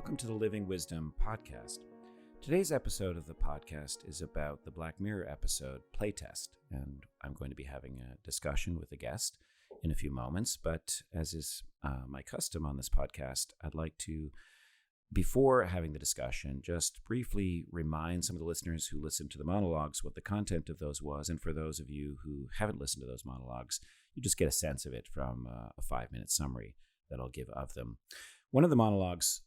welcome to the Living Wisdom podcast. Today's episode of the podcast is about the Black Mirror episode Playtest, and I'm going to be having a discussion with a guest in a few moments, but as is my custom on this podcast, I'd like to, before having the discussion, just briefly remind some of the listeners who listened to the monologues what the content of those was, and for those of you who haven't listened to those monologues, you just get a sense of it from a 5-minute summary that I'll give of them. One of the monologues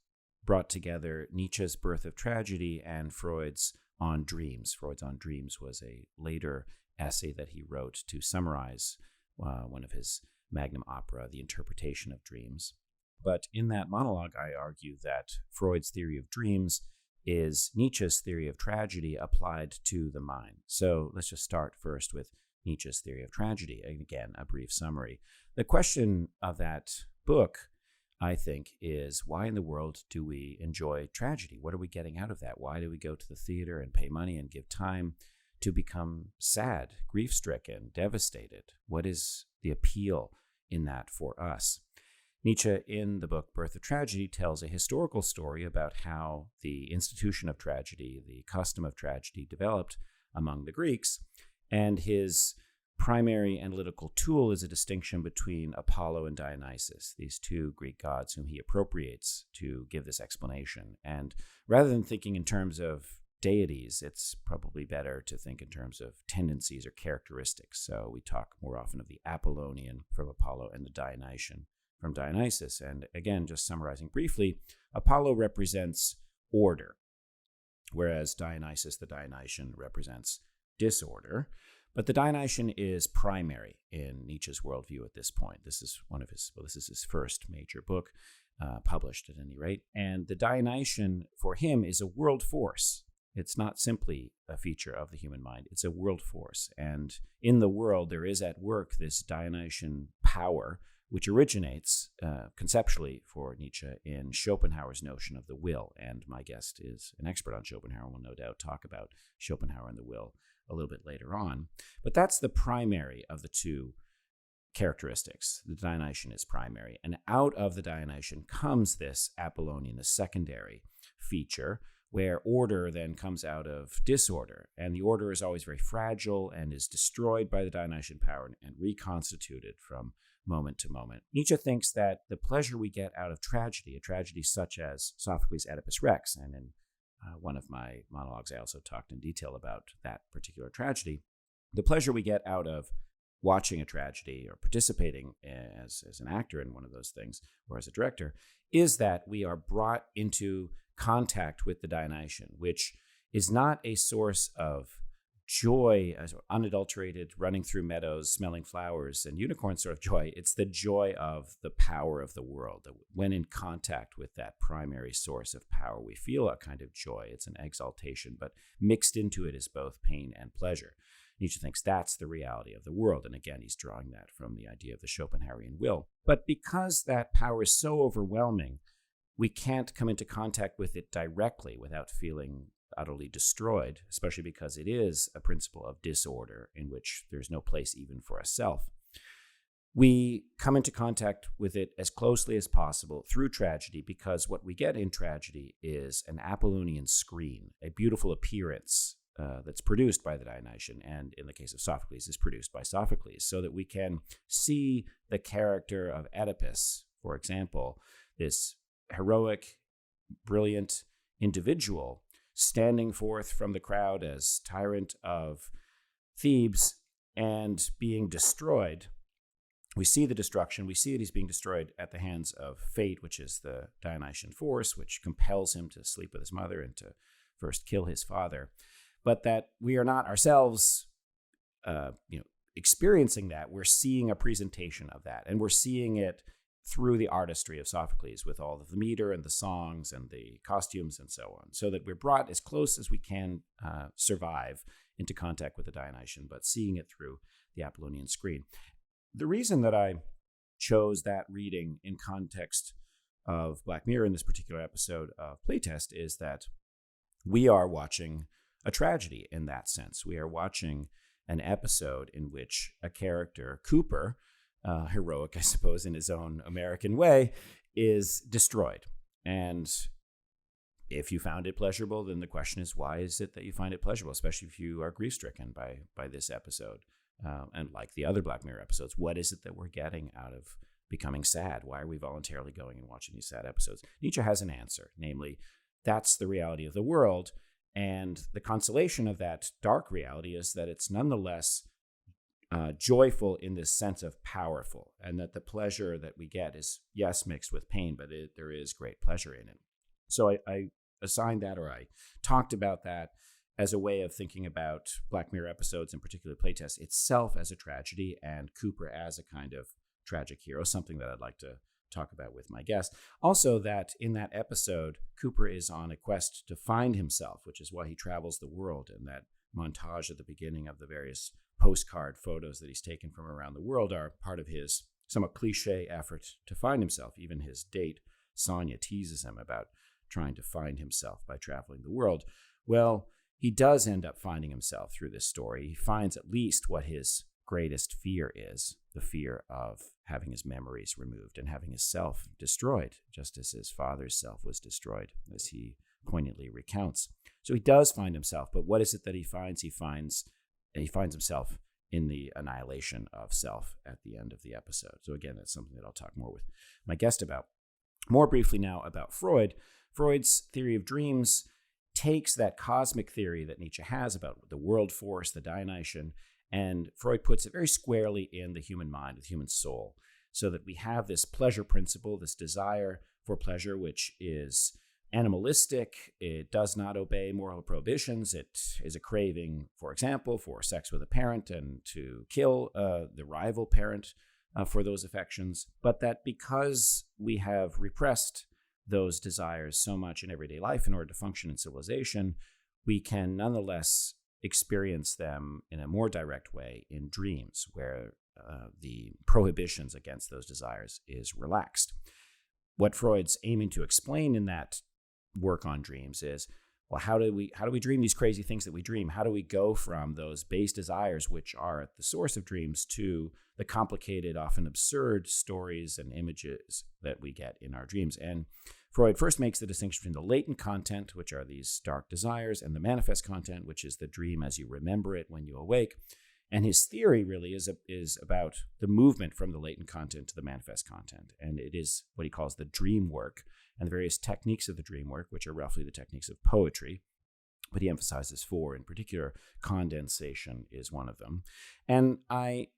brought together Nietzsche's Birth of Tragedy and Freud's On Dreams. Freud's On Dreams was a later essay that he wrote to summarize one of his magnum opera, The Interpretation of Dreams. But in that monologue, I argue that Freud's theory of dreams is Nietzsche's theory of tragedy applied to the mind. So let's just start first with Nietzsche's theory of tragedy. And again, a brief summary. The question of that book, I think, is why in the world do we enjoy tragedy? What are we getting out of that? Why do we go to the theater and pay money and give time to become sad, grief-stricken, devastated? What is the appeal in that for us? Nietzsche, in the book Birth of Tragedy, tells a historical story about how the institution of tragedy, the custom of tragedy, developed among the Greeks, and his primary analytical tool is a distinction between Apollo and Dionysus, these two Greek gods whom he appropriates to give this explanation. And rather than thinking in terms of deities, it's probably better to think in terms of tendencies or characteristics. So we talk more often of the Apollonian from Apollo and the Dionysian from Dionysus. And again, just summarizing briefly, Apollo represents order, whereas Dionysus, the Dionysian, represents disorder. But the Dionysian is primary in Nietzsche's worldview at this point. This is his first major book, published at any rate. And the Dionysian, for him, is a world force. It's not simply a feature of the human mind. It's a world force. And in the world, there is at work this Dionysian power, which originates conceptually for Nietzsche in Schopenhauer's notion of the will. And my guest is an expert on Schopenhauer and will no doubt talk about Schopenhauer and the will a little bit later on. But that's the primary of the two characteristics. The Dionysian is primary. And out of the Dionysian comes this Apollonian, the secondary feature, where order then comes out of disorder. And the order is always very fragile and is destroyed by the Dionysian power and reconstituted from moment to moment. Nietzsche thinks that the pleasure we get out of tragedy, a tragedy such as Sophocles Oedipus Rex, and in one of my monologues, I also talked in detail about that particular tragedy. The pleasure we get out of watching a tragedy or participating as an actor in one of those things or as a director is that we are brought into contact with the Dionysian, which is not a source of joy, unadulterated, running through meadows, smelling flowers, and unicorn sort of joy. It's the joy of the power of the world. When in contact with that primary source of power, we feel a kind of joy. It's an exaltation, but mixed into it is both pain and pleasure. Nietzsche thinks that's the reality of the world. And again, he's drawing that from the idea of the Schopenhauerian will. But because that power is so overwhelming, we can't come into contact with it directly without feeling utterly destroyed, especially because it is a principle of disorder in which there's no place even for a self. We come into contact with it as closely as possible through tragedy, because what we get in tragedy is an Apollonian screen, a beautiful appearance that's produced by the Dionysian, and in the case of Sophocles, is produced by Sophocles, so that we can see the character of Oedipus, for example, this heroic, brilliant individual standing forth from the crowd as tyrant of Thebes and being destroyed. We see the destruction. We see that he's being destroyed at the hands of fate, which is the Dionysian force, which compels him to sleep with his mother and to first kill his father. But that we are not ourselves experiencing that. We're seeing a presentation of that, and we're seeing it through the artistry of Sophocles with all of the meter and the songs and the costumes and so on, so that we're brought as close as we can survive into contact with the Dionysian, but seeing it through the Apollonian screen. The reason that I chose that reading in context of Black Mirror in this particular episode of Playtest is that we are watching a tragedy in that sense. We are watching an episode in which a character, Cooper, heroic, I suppose, in his own American way, is destroyed. And if you found it pleasurable, then the question is, why is it that you find it pleasurable, especially if you are grief-stricken by this episode? And like the other Black Mirror episodes, what is it that we're getting out of becoming sad? Why are we voluntarily going and watching these sad episodes? Nietzsche has an answer, namely, that's the reality of the world. And the consolation of that dark reality is that it's nonetheless joyful in this sense of powerful, and that the pleasure that we get is, yes, mixed with pain, but there is great pleasure in it. So I assigned that, or I talked about that as a way of thinking about Black Mirror episodes, in particular Playtest itself as a tragedy, and Cooper as a kind of tragic hero, something that I'd like to talk about with my guest. Also, that in that episode, Cooper is on a quest to find himself, which is why he travels the world. And that montage at the beginning of the various postcard photos that he's taken from around the world are part of his somewhat cliche effort to find himself. Even his date, Sonia, teases him about trying to find himself by traveling the world. Well, he does end up finding himself through this story. He finds at least what his greatest fear is, the fear of having his memories removed and having his self destroyed, just as his father's self was destroyed, as he poignantly recounts. So he does find himself, but what is it that he finds? He finds himself in the annihilation of self at the end of the episode. So again, that's something that I'll talk more with my guest about. More briefly now about Freud. Freud's theory of dreams takes that cosmic theory that Nietzsche has about the world force, the Dionysian, and Freud puts it very squarely in the human mind, the human soul, so that we have this pleasure principle, this desire for pleasure, which is animalistic. It does not obey moral prohibitions. It is a craving, for example, for sex with a parent and to kill the rival parent for those affections. But that because we have repressed those desires so much in everyday life in order to function in civilization, we can nonetheless experience them in a more direct way in dreams, where the prohibitions against those desires is relaxed. What Freud's aiming to explain in that work on dreams is, well, how do we dream these crazy things that we dream? How do we go from those base desires, which are at the source of dreams, to the complicated, often absurd stories and images that we get in our dreams? And Freud first makes the distinction between the latent content, which are these dark desires, and the manifest content, which is the dream as you remember it when you awake. And his theory really is about the movement from the latent content to the manifest content. And it is what he calls the dream work and the various techniques of the dream work, which are roughly the techniques of poetry. But he emphasizes four in particular. Condensation is one of them. And I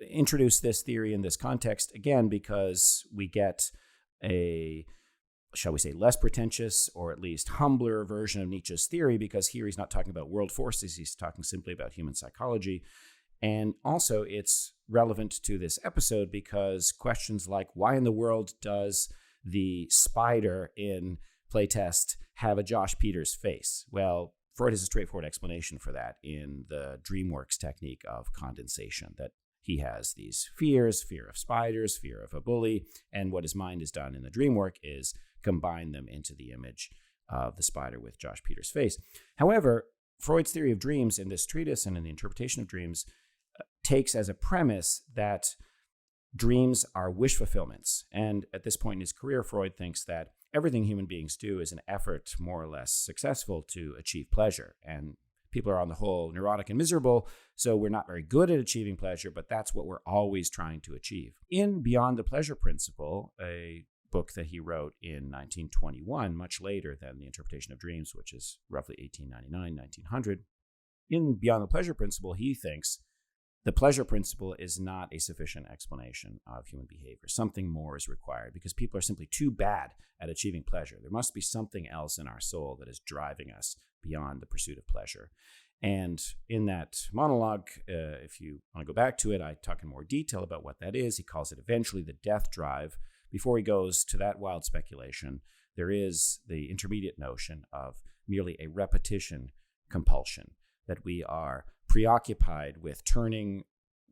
introduce this theory in this context, again, because we get a, shall we say, less pretentious or at least humbler version of Nietzsche's theory, because here he's not talking about world forces, he's talking simply about human psychology. And also it's relevant to this episode because questions like, why in the world does the spider in Playtest have a Josh Peters face? Well, Freud has a straightforward explanation for that in the DreamWorks technique of condensation, that he has these fears, fear of spiders, fear of a bully, and what his mind has done in the dream work is combine them into the image of the spider with Josh Peters' face. However, Freud's theory of dreams in this treatise and in the interpretation of dreams takes as a premise that dreams are wish fulfillments. And at this point in his career, Freud thinks that everything human beings do is an effort, more or less successful, to achieve pleasure. And people are on the whole neurotic and miserable, so we're not very good at achieving pleasure, but that's what we're always trying to achieve. In Beyond the Pleasure Principle, a book that he wrote in 1921, much later than The Interpretation of Dreams, which is roughly 1899, 1900, in Beyond the Pleasure Principle, he thinks the pleasure principle is not a sufficient explanation of human behavior. Something more is required because people are simply too bad at achieving pleasure. There must be something else in our soul that is driving us beyond the pursuit of pleasure. And in that monologue, if you want to go back to it, I talk in more detail about what that is. He calls it eventually the death drive. Before he goes to that wild speculation, there is the intermediate notion of merely a repetition compulsion, that we are preoccupied with turning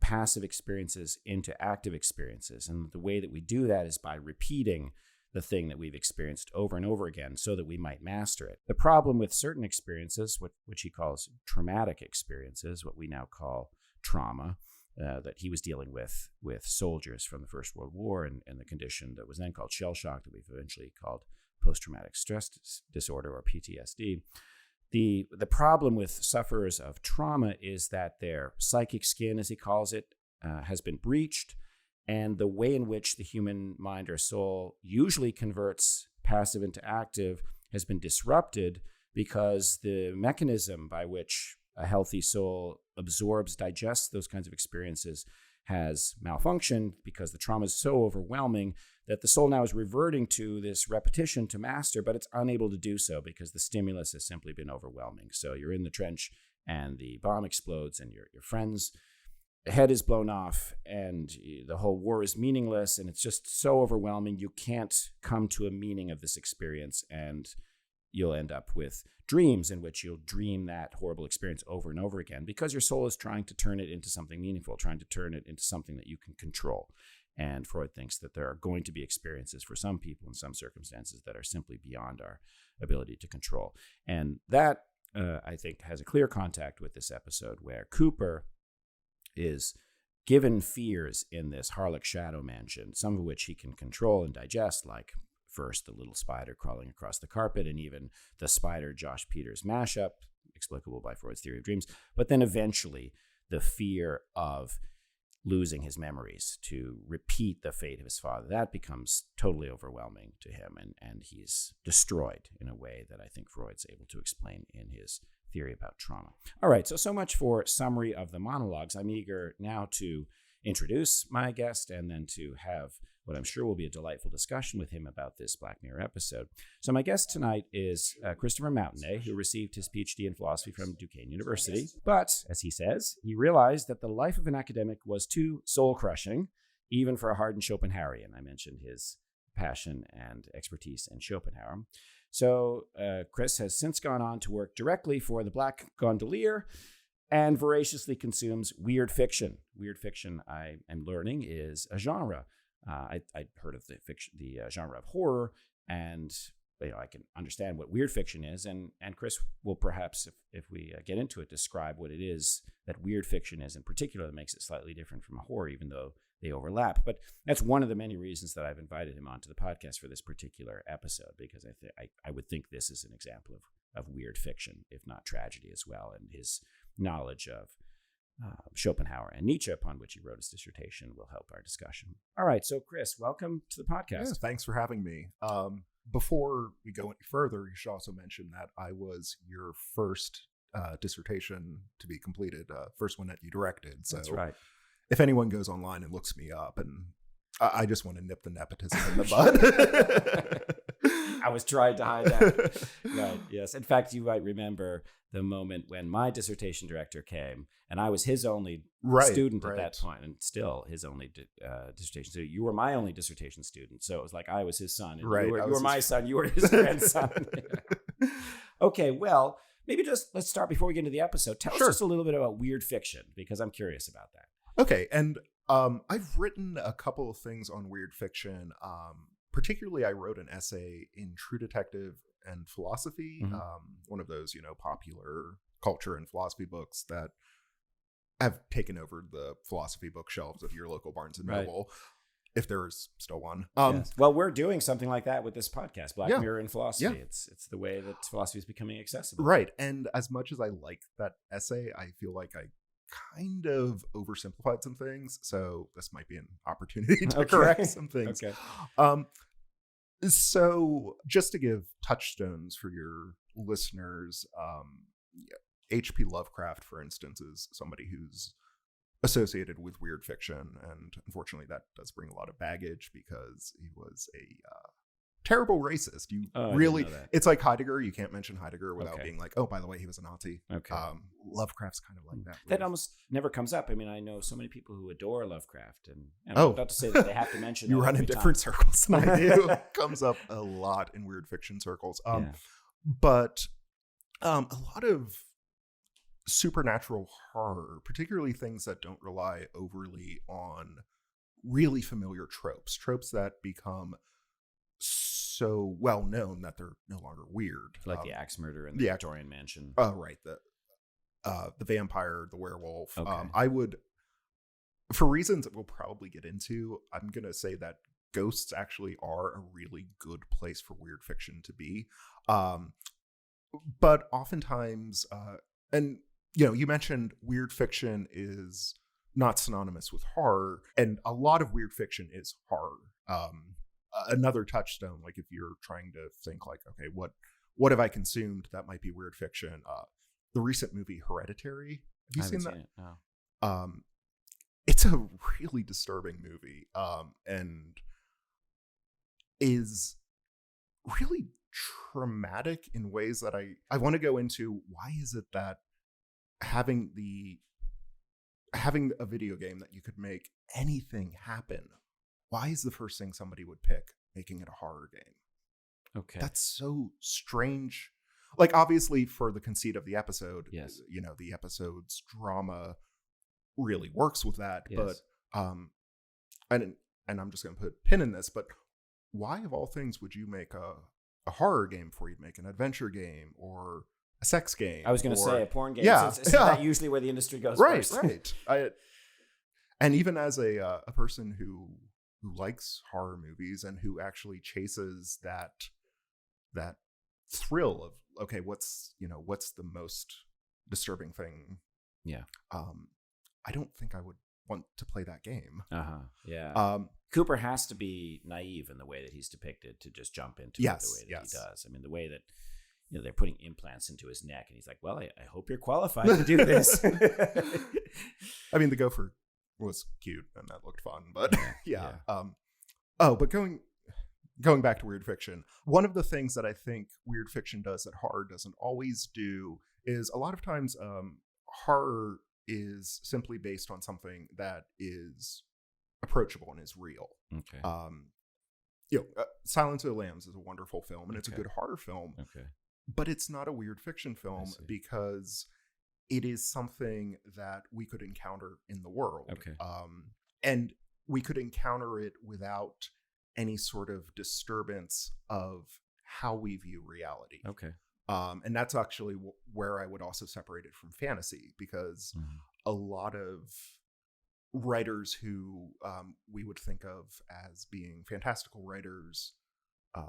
passive experiences into active experiences. And the way that we do that is by repeating the thing that we've experienced over and over again so that we might master it. The problem with certain experiences, which he calls traumatic experiences, what we now call trauma, that he was dealing with soldiers from the First World War and the condition that was then called shell shock, that we've eventually called post-traumatic stress disorder or PTSD. The problem with sufferers of trauma is that their psychic skin, as he calls it, has been breached, and the way in which the human mind or soul usually converts passive into active has been disrupted because the mechanism by which a healthy soul absorbs, digests those kinds of experiences has malfunctioned because the trauma is so overwhelming that the soul now is reverting to this repetition to master, but it's unable to do so because the stimulus has simply been overwhelming. So you're in the trench and the bomb explodes and your friend's head is blown off and the whole war is meaningless, and it's just so overwhelming you can't come to a meaning of this experience, and you'll end up with dreams in which you'll dream that horrible experience over and over again because your soul is trying to turn it into something meaningful, trying to turn it into something that you can control. And Freud thinks that there are going to be experiences for some people in some circumstances that are simply beyond our ability to control. And that, I think, has a clear contact with this episode where Cooper is given fears in this Harlech shadow mansion, some of which he can control and digest, like first the little spider crawling across the carpet, and even the spider Josh Peters mashup, explicable by Freud's theory of dreams. But then eventually the fear of losing his memories, to repeat the fate of his father, that becomes totally overwhelming to him, and he's destroyed in a way that I think Freud's able to explain in his theory about trauma. All right, so much for summary of the monologues. I'm eager now to introduce my guest and then to have what I'm sure will be a delightful discussion with him about this Black Mirror episode. So my guest tonight is Christopher Mountenay, who received his PhD in philosophy from Duquesne University. But, as he says, he realized that the life of an academic was too soul-crushing, even for a hardened Schopenhauerian. I mentioned his passion and expertise in Schopenhauer. So Chris has since gone on to work directly for the Black Gondolier and voraciously consumes weird fiction. Weird fiction, I am learning, is a genre. I'd heard of the genre of horror, and I can understand what weird fiction is, and Chris will perhaps, if we get into it, describe what it is that weird fiction is in particular that makes it slightly different from a horror, even though they overlap. But that's one of the many reasons that I've invited him onto the podcast for this particular episode, because I would think this is an example of weird fiction, if not tragedy as well, and his knowledge of Schopenhauer and Nietzsche, upon which he wrote his dissertation, will help our discussion. All right, so Chris, welcome to the podcast. Yeah, thanks for having me. Before we go any further, you should also mention that I was your first dissertation to be completed, first one that you directed. So that's right. If anyone goes online and looks me up, and I just want to nip the nepotism in the bud. I was trying to hide that. Right, yes. In fact, you might remember the moment when my dissertation director came, and I was his only student at that point, and still his only dissertation student. You were my only dissertation student, so it was like I was his son. And you were my son, you were his grandson. Okay, well, maybe just let's start before we get into the episode. Tell us just a little bit about weird fiction, because I'm curious about that. Okay, and I've written a couple of things on weird fiction. Particularly, I wrote an essay in True Detective and Philosophy, one of those, popular culture and philosophy books that have taken over the philosophy bookshelves of your local Barnes and Noble, if there is still one. Yes. Well, we're doing something like that with this podcast, Black Mirror and Philosophy. Yeah. It's the way that philosophy is becoming accessible. Right. And as much as I like that essay, I feel like I kind of oversimplified some things, so this might be an opportunity to correct some things. Okay. So just to give touchstones for your listeners, H.P. Lovecraft, for instance, is somebody who's associated with weird fiction, and unfortunately that does bring a lot of baggage because he was a terrible racist. It's like Heidegger. You can't mention Heidegger without being like, oh, by the way, he was a Nazi. Okay. Lovecraft's kind of like that. That almost never comes up. I mean, I know so many people who adore Lovecraft, and I'm about to say that they have to mention you run in different circles than I do. It comes up a lot in weird fiction circles. But a lot of supernatural horror, particularly things that don't rely overly on really familiar tropes that become so well known that they're no longer weird, like the axe murder in the Victorian mansion. Right. The vampire, the werewolf. Okay. I would, for reasons that we'll probably get into, I'm going to say that ghosts actually are a really good place for weird fiction to be. But oftentimes, and you mentioned weird fiction is not synonymous with horror, and a lot of weird fiction is horror. Another touchstone, like if you're trying to think like, okay, what have I consumed that might be weird fiction? The recent movie Hereditary. Have you seen that? It, no. It's a really disturbing movie, and is really traumatic in ways that I want to go into. Why is it that having a video game that you could make anything happen, why is the first thing somebody would pick making it a horror game? Okay. That's so strange. Like, obviously, for the conceit of the episode, yes, the episode's drama really works with that. Yes. But and I'm just going to put a pin in this, but why of all things would you make a horror game before you'd make an adventure game or a sex game? I was going to say a porn game. Yeah, Isn't that usually where the industry goes first? Right. And even as a person who likes horror movies and who actually chases that thrill of, okay, what's the most disturbing thing? Yeah. I don't think I would want to play that game. Yeah. Cooper has to be naive in the way that he's depicted to just jump into it the way that he does. I mean, the way that they're putting implants into his neck, and he's like, "Well, I hope you're qualified to do this." I mean, the gopher was cute and that looked fun, but yeah. But going back to weird fiction, one of the things that I think weird fiction does that horror doesn't always do is a lot of times horror is simply based on something that is approachable and is real. Okay. Silence of the Lambs is a wonderful film, and it's a good horror film. Okay. But it's not a weird fiction film because it is something that we could encounter in the world. Okay. And we could encounter it without any sort of disturbance of how we view reality. Okay. And that's actually where I would also separate it from fantasy, because a lot of writers who we would think of as being fantastical writers,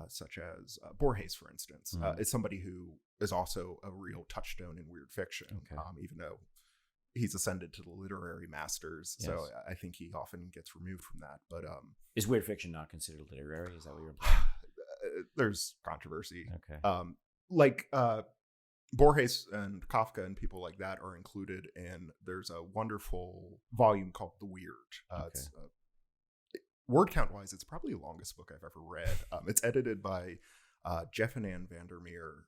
such as Borges, for instance, is somebody who is also a real touchstone in weird fiction, even though he's ascended to the literary masters. Yes. So I think he often gets removed from that. But is weird fiction not considered literary? Is that what you're implying? There's controversy. Okay. Borges and Kafka and people like that are included, and there's a wonderful volume called The Weird. It's word count wise, it's probably the longest book I've ever read. It's edited by Jeff and Ann Vandermeer,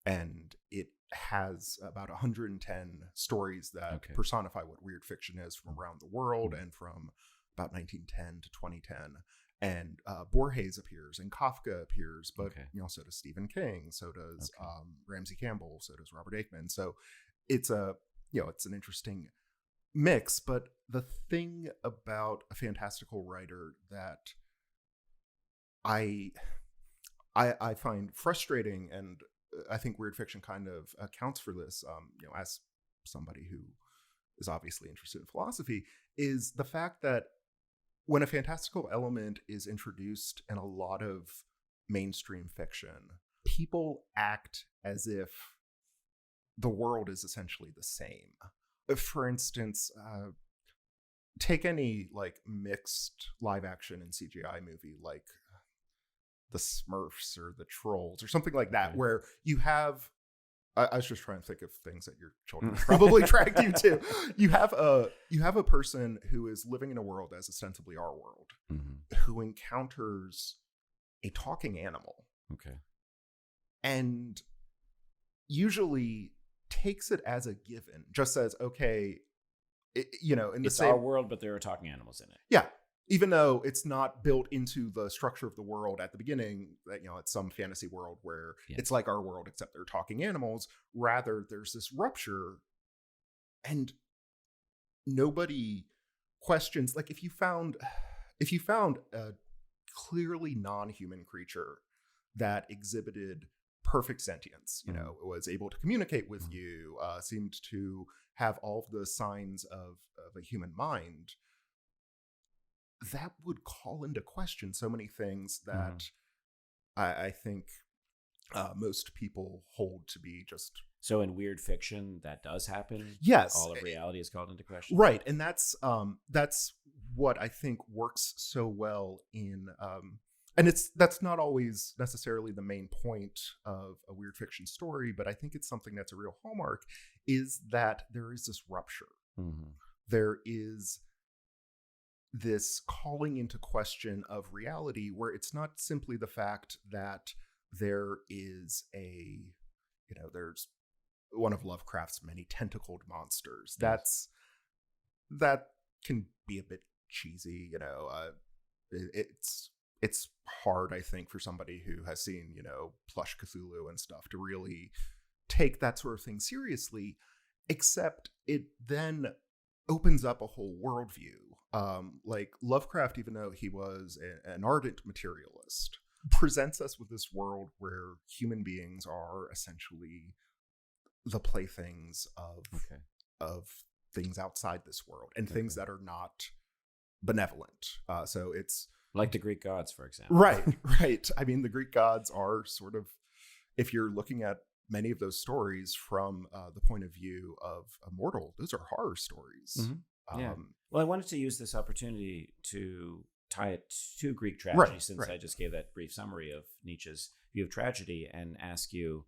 and it has about 110 stories that personify what weird fiction is from around the world and from about 1910 to 2010. And Borges appears and Kafka appears, but so does Stephen King, so does Ramsey Campbell, so does Robert Aickman. So it's it's an interesting mix. But the thing about a fantastical writer that I find frustrating, and I think weird fiction kind of accounts for this, as somebody who is obviously interested in philosophy, is the fact that when a fantastical element is introduced in a lot of mainstream fiction, people act as if the world is essentially the same. For instance, take any like mixed live action and CGI movie like the Smurfs or the Trolls or something like that, where you have, I was just trying to think of things that your children probably tracked you to. You have a person who is living in a world as ostensibly our world, who encounters a talking animal. Okay. And usually takes it as a given, just says, okay, it's our world, but there are talking animals in it. Yeah. Even though it's not built into the structure of the world at the beginning, that it's some fantasy world where it's like our world, except they're talking animals. Rather, there's this rupture, and nobody questions. Like if you found a clearly non-human creature that exhibited perfect sentience, was able to communicate with you, seemed to have all of the signs of a human mind, that would call into question so many things that I think most people hold to be just. So in weird fiction, that does happen. Yes, all of reality is called into question. Right, and that's what I think works so well in. And that's not always necessarily the main point of a weird fiction story, but I think it's something that's a real hallmark, is that there is this rupture. There is this calling into question of reality where it's not simply the fact that there is there's one of Lovecraft's many tentacled monsters. Yes. That can be a bit cheesy, it's hard, I think, for somebody who has seen, plush Cthulhu and stuff to really take that sort of thing seriously, except it then opens up a whole worldview. Like Lovecraft, even though he was an ardent materialist, presents us with this world where human beings are essentially the playthings of things outside this world and things that are not benevolent. So it's like the Greek gods, for example. Right. I mean, the Greek gods are sort of, if you're looking at many of those stories from the point of view of a mortal, those are horror stories. Well, I wanted to use this opportunity to tie it to Greek tragedy, since I just gave that brief summary of Nietzsche's view of tragedy, and ask you,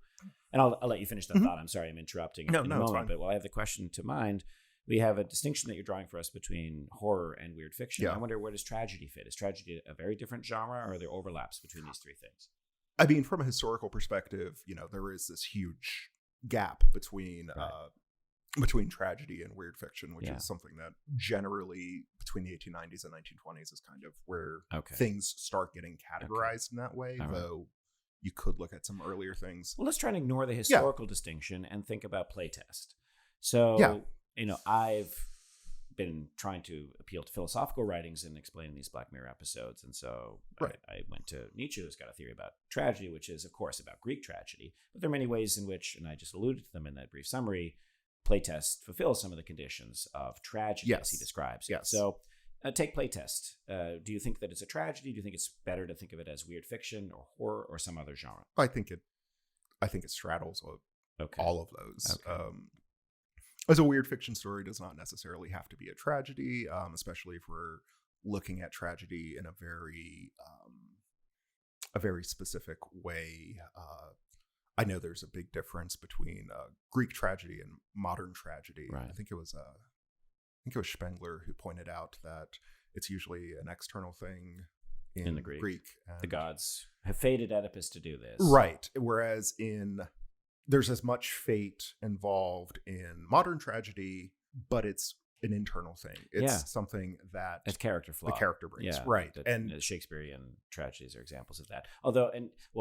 and I'll let you finish that thought. I'm sorry, I'm interrupting in a moment, but while I have the question to mind, we have a distinction that you're drawing for us between horror and weird fiction. I wonder, where does tragedy fit? Is tragedy a very different genre, or are there overlaps between these three things? I mean, from a historical perspective, there is this huge gap between tragedy and weird fiction, which is something that generally between the 1890s and 1920s is kind of where things start getting categorized in that way, though you could look at some earlier things. Well, let's try and ignore the historical distinction and think about Playtest. So, I've been trying to appeal to philosophical writings in explaining these Black Mirror episodes. And so I went to Nietzsche, who's got a theory about tragedy, which is, of course, about Greek tragedy. But there are many ways in which, and I just alluded to them in that brief summary, Playtest fulfills some of the conditions of tragedy, as he describes it. So take Playtest. Do you think that it's a tragedy? Do you think it's better to think of it as weird fiction or horror or some other genre? I think it straddles all of those. As a weird fiction story does not necessarily have to be a tragedy, especially if we're looking at tragedy in a very specific way. I know there's a big difference between Greek tragedy and modern tragedy. I think it was Spengler who pointed out that it's usually an external thing in the Greek. The gods have fated Oedipus to do this. Right. Whereas there's as much fate involved in modern tragedy, but it's an internal thing. It's something that it's character flaw. The character brings. And the Shakespearean tragedies are examples of that. Although,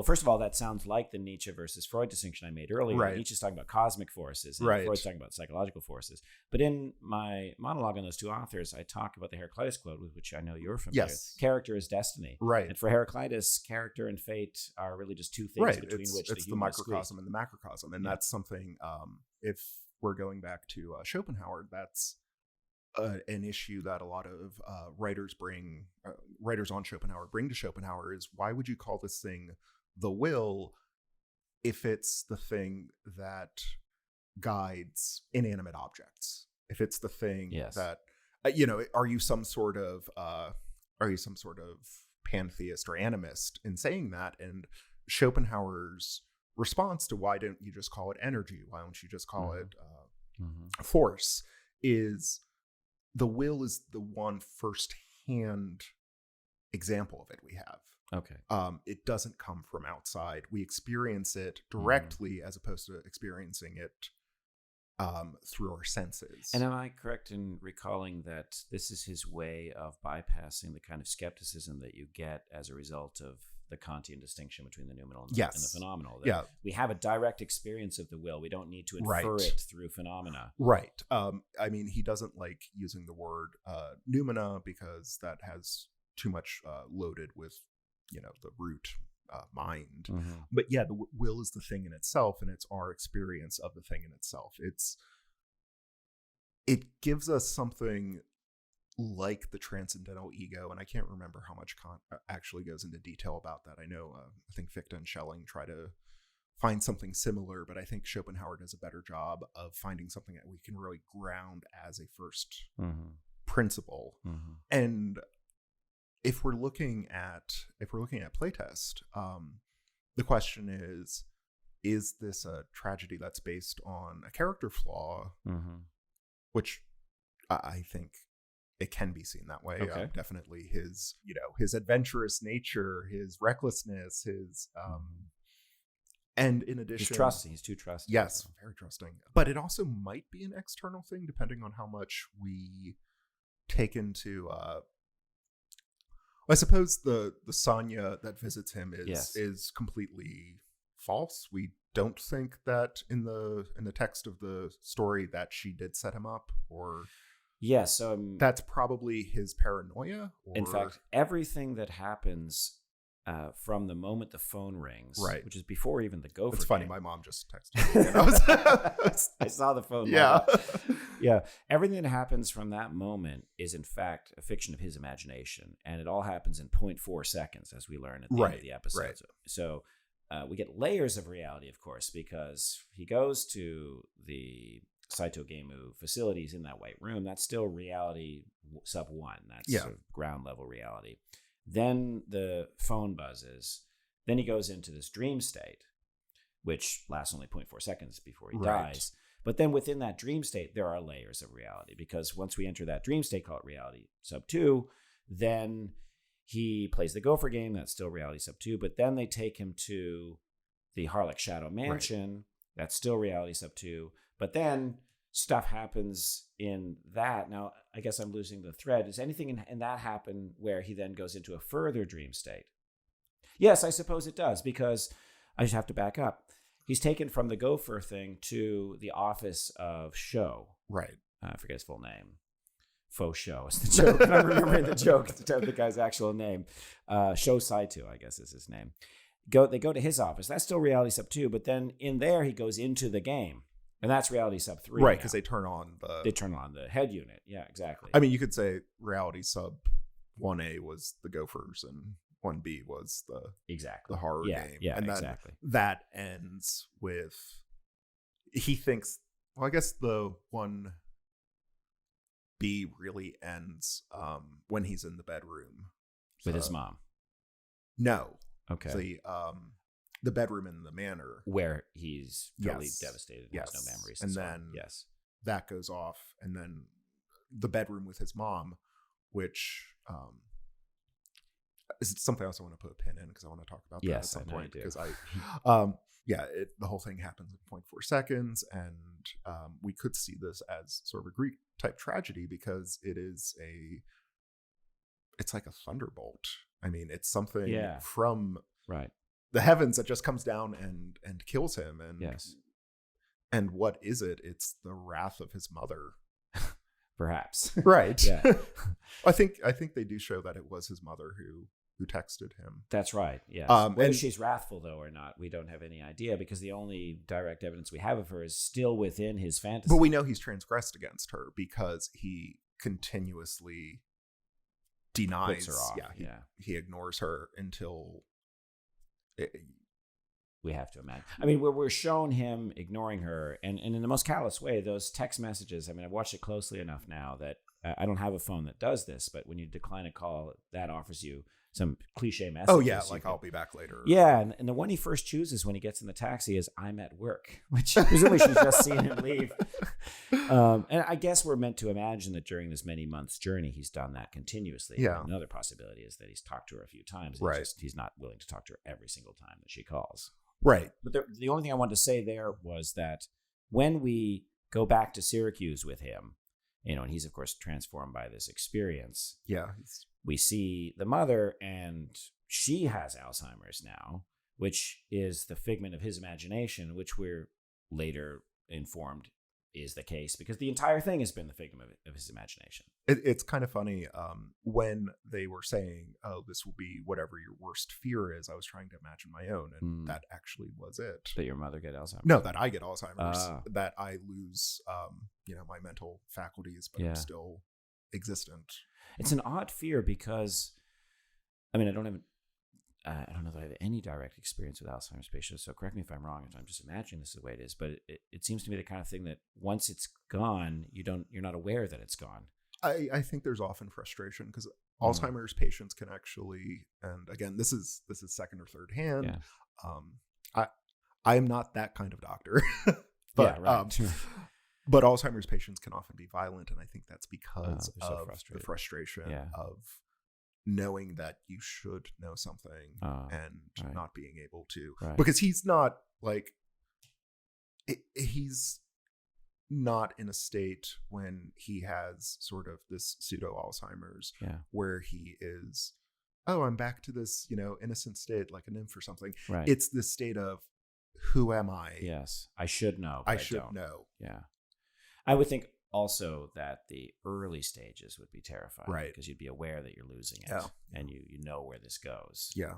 first of all, that sounds like the Nietzsche versus Freud distinction I made earlier. Nietzsche's talking about cosmic forces, and Freud's talking about psychological forces. But in my monologue on those two authors, I talk about the Heraclitus quote, with which I know you're familiar. Character is destiny. And for Heraclitus, character and fate are really just two things between which it's the microcosm and the macrocosm. And that's something, if we're going back to Schopenhauer, that's an issue that a lot of writers on Schopenhauer bring to Schopenhauer is, why would you call this thing the will if it's the thing that guides inanimate objects? If it's the thing that are you some sort of pantheist or animist in saying that? And Schopenhauer's response to why don't you just call it energy? Why don't you just call it force? Is the will is the one first-hand example of it we have. It doesn't come from outside. We experience it directly as opposed to experiencing it through our senses. And am I correct in recalling that this is his way of bypassing the kind of skepticism that you get as a result of the Kantian distinction between the noumenal and the phenomenal? We have a direct experience of the will. We don't need to infer it through phenomena. I mean, he doesn't like using the word noumena because that has too much loaded with, the root mind. But the will is the thing in itself, and it's our experience of the thing in itself. It gives us something like the transcendental ego, and I can't remember how much Kant actually goes into detail about that. I know, I think Fichte and Schelling try to find something similar, but I think Schopenhauer does a better job of finding something that we can really ground as a first principle. And if we're looking at Playtest, the question is this a tragedy that's based on a character flaw, which I think it can be seen that way. Okay. Definitely his adventurous nature, his recklessness, his and in addition, he's trusting. He's too trusting. Yes, very trusting. But it also might be an external thing, depending on how much we take into. I suppose the Sonya that visits him is completely false. We don't think that in the text of the story that she did set him up, or yes, that's probably his paranoia. Or, in fact, everything that happens from the moment the phone rings, right, which is before even the gopher. It's funny. Game. My mom just texted me. I saw the phone. Yeah, yeah. Everything that happens from that moment is in fact a fiction of his imagination, and it all happens in 0.4 seconds, as we learn at the end of the episode. Right. So we get layers of reality, of course, because he goes to the Saito Gemu facilities in that white room. That's still reality sub 1. That's sort of ground level reality. Then the phone buzzes. Then he goes into this dream state, which lasts only 0.4 seconds before he dies. But then within that dream state, there are layers of reality, because once we enter that dream state called reality sub 2, then he plays the gopher game. That's still reality sub 2. But then they take him to the Harlech Shadow Mansion. Right. That's still reality sub 2. But then stuff happens in that. Now, I guess I'm losing the thread. Does anything in that happen where he then goes into a further dream state? Yes, I suppose it does, because I just have to back up. He's taken from the gopher thing to the office of Show. Right. I forget his full name. Faux Show is the joke. I'm remembering the joke. It's the guy's actual name. Show Saito, I guess is his name. They go to his office. That's still reality sub 2, but then in there he goes into the game. And that's reality sub 3. Right, because they turn on the head unit. Yeah, exactly. I mean, you could say reality sub 1A was the Gophers and 1B was the horror game. Yeah, and exactly. That ends with, he thinks, well, I guess the 1B really ends when he's in the bedroom. With his mom. No. Okay. The bedroom in the manor where he's totally devastated and has no memories, and then that goes off, and then the bedroom with his mom, which is something else I want to put a pin in, because I want to talk about that at some point, because the whole thing happens in 0.4 seconds, and we could see this as sort of a Greek type tragedy, because it's like a thunderbolt. I mean, it's something from the heavens that just comes down and kills him. And and what is it? It's the wrath of his mother. Perhaps. Right. Yeah. I think they do show that it was his mother who texted him. That's right. Yeah. Whether she's wrathful though or not, we don't have any idea, because the only direct evidence we have of her is still within his fantasy. But we know he's transgressed against her, because he continuously denies puts her off. He ignores her until we have to imagine. I mean, we're shown him ignoring her, and in the most callous way, those text messages. I mean, I've watched it closely enough now that I don't have a phone that does this, but when you decline a call, that offers you some cliche messages. Oh yeah, like I'll be back later. Yeah, and the one he first chooses when he gets in the taxi is "I'm at work," which presumably she's just seen him leave. And I guess we're meant to imagine that during this many months journey, he's done that continuously. Yeah. Another possibility is that he's talked to her a few times. Right. He's not willing to talk to her every single time that she calls. Right. But the only thing I wanted to say there was that when we go back to Syracuse with him, and he's of course transformed by this experience. Yeah. We see the mother, and she has Alzheimer's now, which is the figment of his imagination, which we're later informed is the case, because the entire thing has been the figment of his imagination. It's kind of funny when they were saying, oh, this will be whatever your worst fear is. I was trying to imagine my own, and that actually was it. That your mother get Alzheimer's? No, that I get Alzheimer's. That I lose my mental faculties, but I'm still existent. It's an odd fear because, I mean, I don't know that I have any direct experience with Alzheimer's patients, so correct me if I'm wrong. I'm just imagining this the way it is, but it seems to me the kind of thing that once it's gone, you're not aware that it's gone. I think there's often frustration because Alzheimer's patients can actually, and again, this is second or third hand. Yeah. I am not that kind of doctor, but yeah, right. But Alzheimer's patients can often be violent, and I think that's because of the frustration of knowing that you should know something and not being able to, because he's not like he's not in a state when he has sort of this pseudo Alzheimer's where he is, oh, I'm back to this, innocent state like a nymph or something. Right. It's this state of, who am I? Yes. I should know. I should know. Yeah. I would think also that the early stages would be terrifying. Right. Because you'd be aware that you're losing it. Yeah. And you know where this goes. Yeah.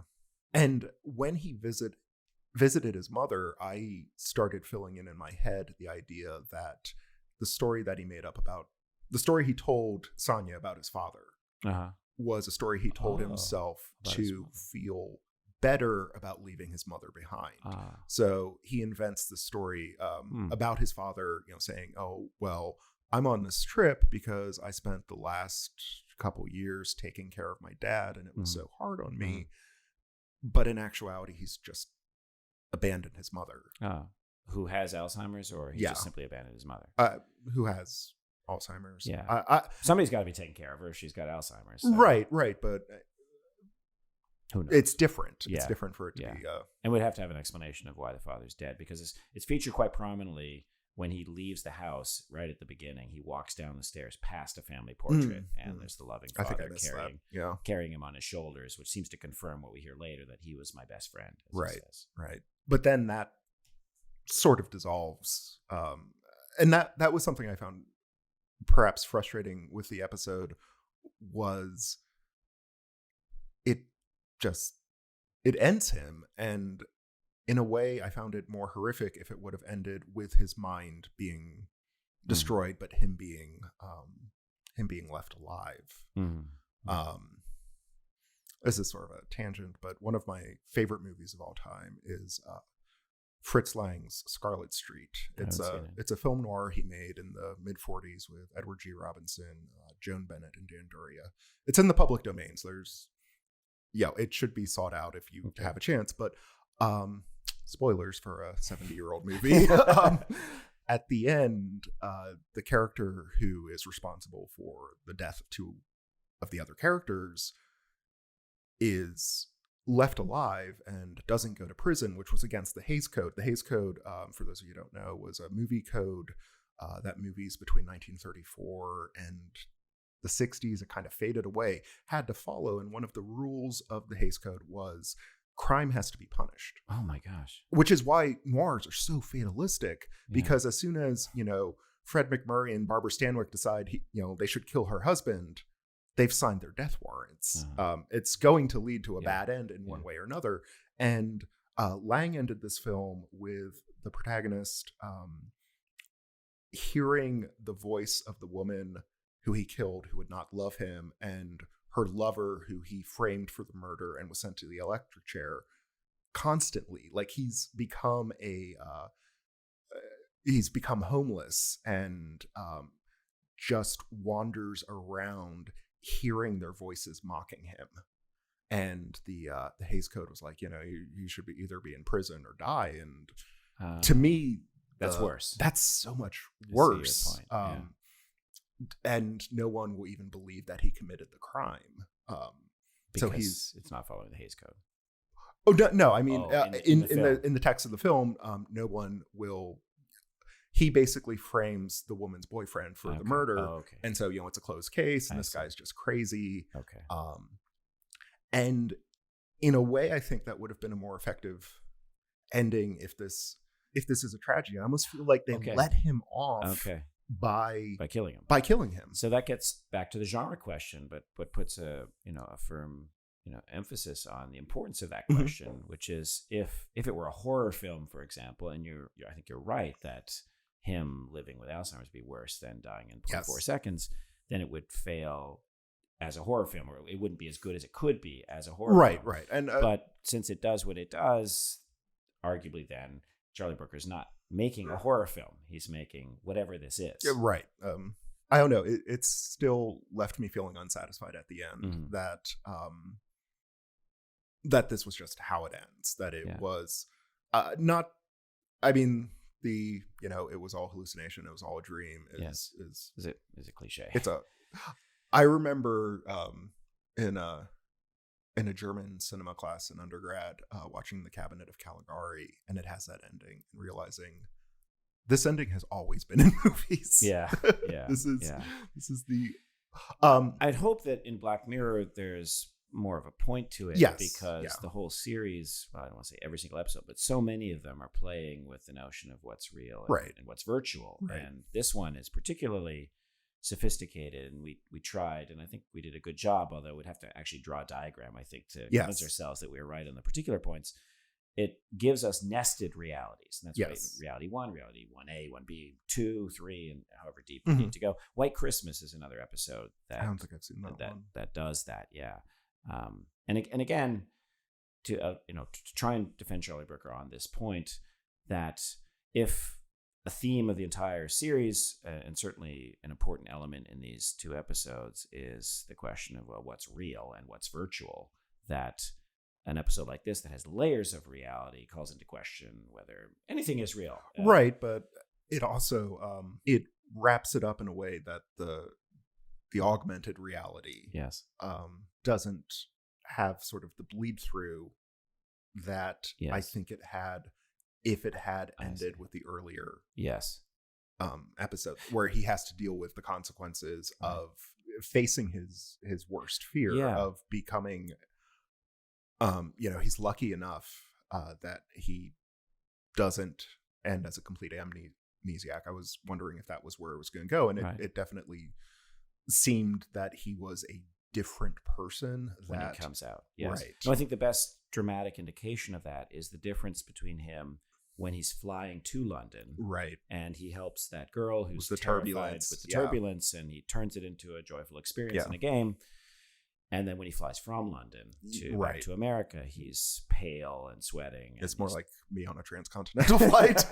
And when he visited his mother, I started filling in my head the idea that the story that he made up about, the story he told Sonia about his father was a story he told himself to feel better about leaving his mother behind. So he invents the story about his father, saying, oh, well, I'm on this trip because I spent the last couple years taking care of my dad and it was so hard on me. But in actuality, he's just abandoned his mother. Who has Alzheimer's, or he just simply abandoned his mother? Who has Alzheimer's. Yeah. Somebody's got to be taking care of her if she's got Alzheimer's. So. Right. But who knows? It's different. It's different for it to be. And we'd have to have an explanation of why the father's dead, because it's featured quite prominently when he leaves the house right at the beginning. He walks down the stairs past a family portrait, and there's the loving father carrying him on his shoulders, which seems to confirm what we hear later, that he was my best friend. Right. But then that sort of dissolves. And that was something I found perhaps frustrating with the episode, was it ends him, and in a way I found it more horrific if it would have ended with his mind being destroyed but him being left alive. This is sort of a tangent, but one of my favorite movies of all time is Fritz Lang's Scarlett Street. It's a film noir he made in the mid-40s with Edward G. Robinson, Joan Bennett, and Dan Duria. It's in the public domain, so it should be sought out if you have a chance. But spoilers for a 70-year-old movie. At the end, the character who is responsible for the death of two of the other characters is left alive and doesn't go to prison, which was against the Hays Code. The Hays Code, for those of you who don't know, was a movie code that movies between 1934 and the 60s, it kind of faded away, had to follow. And one of the rules of the Hays Code was crime has to be punished. Oh my gosh. Which is why noirs are so fatalistic, because as soon as, Fred McMurray and Barbara Stanwyck decide, they should kill her husband, they've signed their death warrants. It's going to lead to a bad end in one way or another. And Lang ended this film with the protagonist hearing the voice of the woman who he killed, who would not love him, and her lover, who he framed for the murder and was sent to the electric chair, constantly. Like he's become homeless and just wanders around hearing their voices mocking him. And the Hays Code was like, you should either be in prison or die. And to me, that's worse. That's so much worse. And no one will even believe that he committed the crime. Because it's not following the Hays Code. Oh no! I mean, in the text of the film, no one will. He basically frames the woman's boyfriend for the murder, and so it's a closed case, and this guy's just crazy. And in a way, I think that would have been a more effective ending if this is a tragedy. I almost feel like they let him off. By killing him. So that gets back to the genre question, but puts a firm emphasis on the importance of that question, which is if it were a horror film, for example, and I think you're right that him living with Alzheimer's would be worse than dying in 0.4 seconds, then it would fail as a horror film, or it wouldn't be as good as it could be as a horror film. Right. And but since it does what it does, arguably then Charlie Brooker's not making a horror film. He's making whatever this is. Right. I don't know. It still left me feeling unsatisfied at the end that this was just how it ends. That it was not. I mean, it was all hallucination. It was all a dream. Is it cliche? It's a. I remember in a German cinema class in undergrad watching The Cabinet of Caligari, and it has that ending, and realizing this ending has always been in movies. Yeah. This is the. I'd hope that in Black Mirror there's more of a point to it, because the whole series, well, I don't want to say every single episode, but so many of them are playing with the notion of what's real and what's virtual. Right. And this one is particularly sophisticated, and we tried, and I think we did a good job, although we'd have to actually draw a diagram, I think, to convince ourselves that we were right on the particular points. It gives us nested realities, and that's why reality 1, reality 1A, 1B, 2, 3, and however deep we need to go. White Christmas is another episode that I don't think I've seen that does that. And again, to try and defend Charlie Brooker on this point, that if a theme of the entire series, and certainly an important element in these 2 episodes, is the question of, well, what's real and what's virtual, that an episode like this that has layers of reality calls into question whether anything is real. Right, but it also it wraps it up in a way that the augmented reality doesn't have sort of the bleed through that I think it had if it had ended with the earlier episode, where he has to deal with the consequences of facing his worst fear of becoming he's lucky enough that he doesn't end as a complete amnesiac. I was wondering if that was where it was going to go, and it definitely seemed that he was a different person when it comes out. Yes. Right. No, I think the best dramatic indication of that is the difference between him when he's flying to London, right, and he helps that girl who's terrified with the turbulence, and he turns it into a joyful experience in a game. And then when he flies from London back to America, he's pale and sweating. And it's more like me on a transcontinental flight.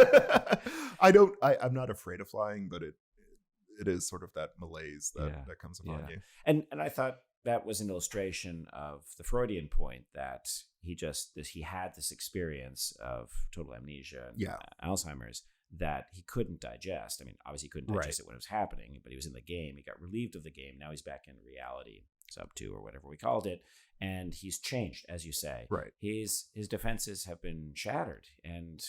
I'm not afraid of flying, but it is sort of that malaise that comes upon you. And I thought that was an illustration of the Freudian point that he had this experience of total amnesia and Alzheimer's that he couldn't digest. I mean, obviously he couldn't digest it when it was happening, but he was in the game. He got relieved of the game. Now he's back in reality, sub 2 or whatever we called it. And he's changed, as you say. Right. His defenses have been shattered, and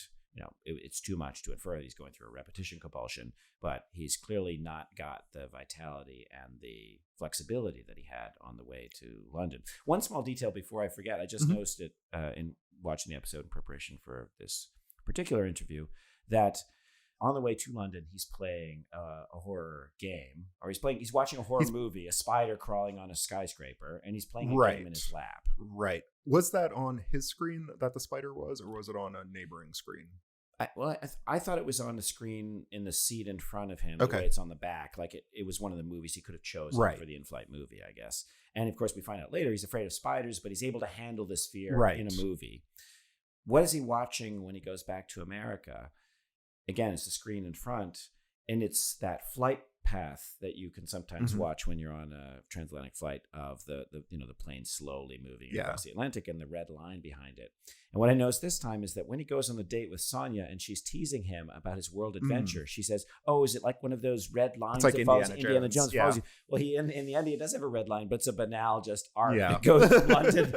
it's too much to infer that he's going through a repetition compulsion, but he's clearly not got the vitality and the flexibility that he had on the way to London. One small detail before I forget, I just noticed it in watching the episode in preparation for this particular interview, that on the way to London, he's playing a horror game, or he's watching a horror movie, a spider crawling on a skyscraper, and he's playing a game in his lap. Right. Was that on his screen that the spider was, or was it on a neighboring screen? I thought it was on the screen in the seat in front of him. The way it's on the back, like it was one of the movies he could have chosen for the in-flight movie, I guess. And of course, we find out later he's afraid of spiders, but he's able to handle this fear in a movie. What is he watching when he goes back to America? Again, it's the screen in front, and it's that flight path that you can sometimes watch when you're on a transatlantic flight of the plane slowly moving across the Atlantic and the red line behind it. And what I noticed this time is that when he goes on the date with Sonia and she's teasing him about his world adventure, she says, "Oh, is it like one of those red lines like that follows Indiana Jones follows you?" Well, in the end, he does have a red line, but it's a banal just arc that goes from London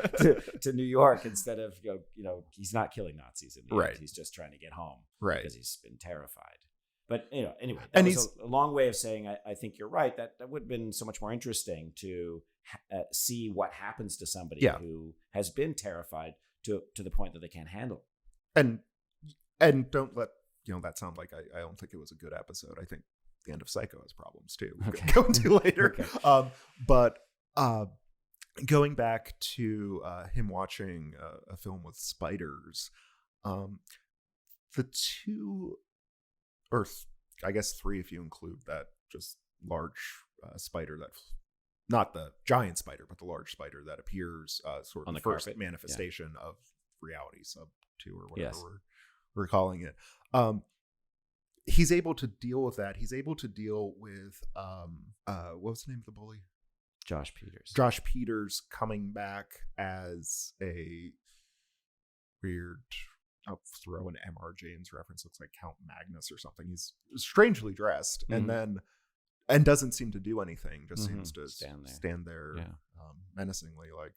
to New York instead of he's not killing Nazis in the end. He's just trying to get home because he's been terrified. But anyway, that was a long way of saying I think you're right. That would have been so much more interesting to see what happens to somebody who has been terrified to the point that they can't handle it. And don't let that sound like I don't think it was a good episode. I think the end of Psycho has problems too. We'll go into later. But going back to him watching a film with spiders, the 2. Or I guess 3 if you include that just large spider that not the giant spider, but the large spider that appears sort of on the the first carpet. manifestation of reality sub 2 or whatever Yes. we're calling it. He's able to deal with that. He's able to deal with what was the name of the bully? Josh Peters. Josh Peters coming back as a weird, I'll throw an M.R. James reference, looks like Count Magnus or something. He's strangely dressed, and doesn't seem to do anything, just seems to stand there menacingly, like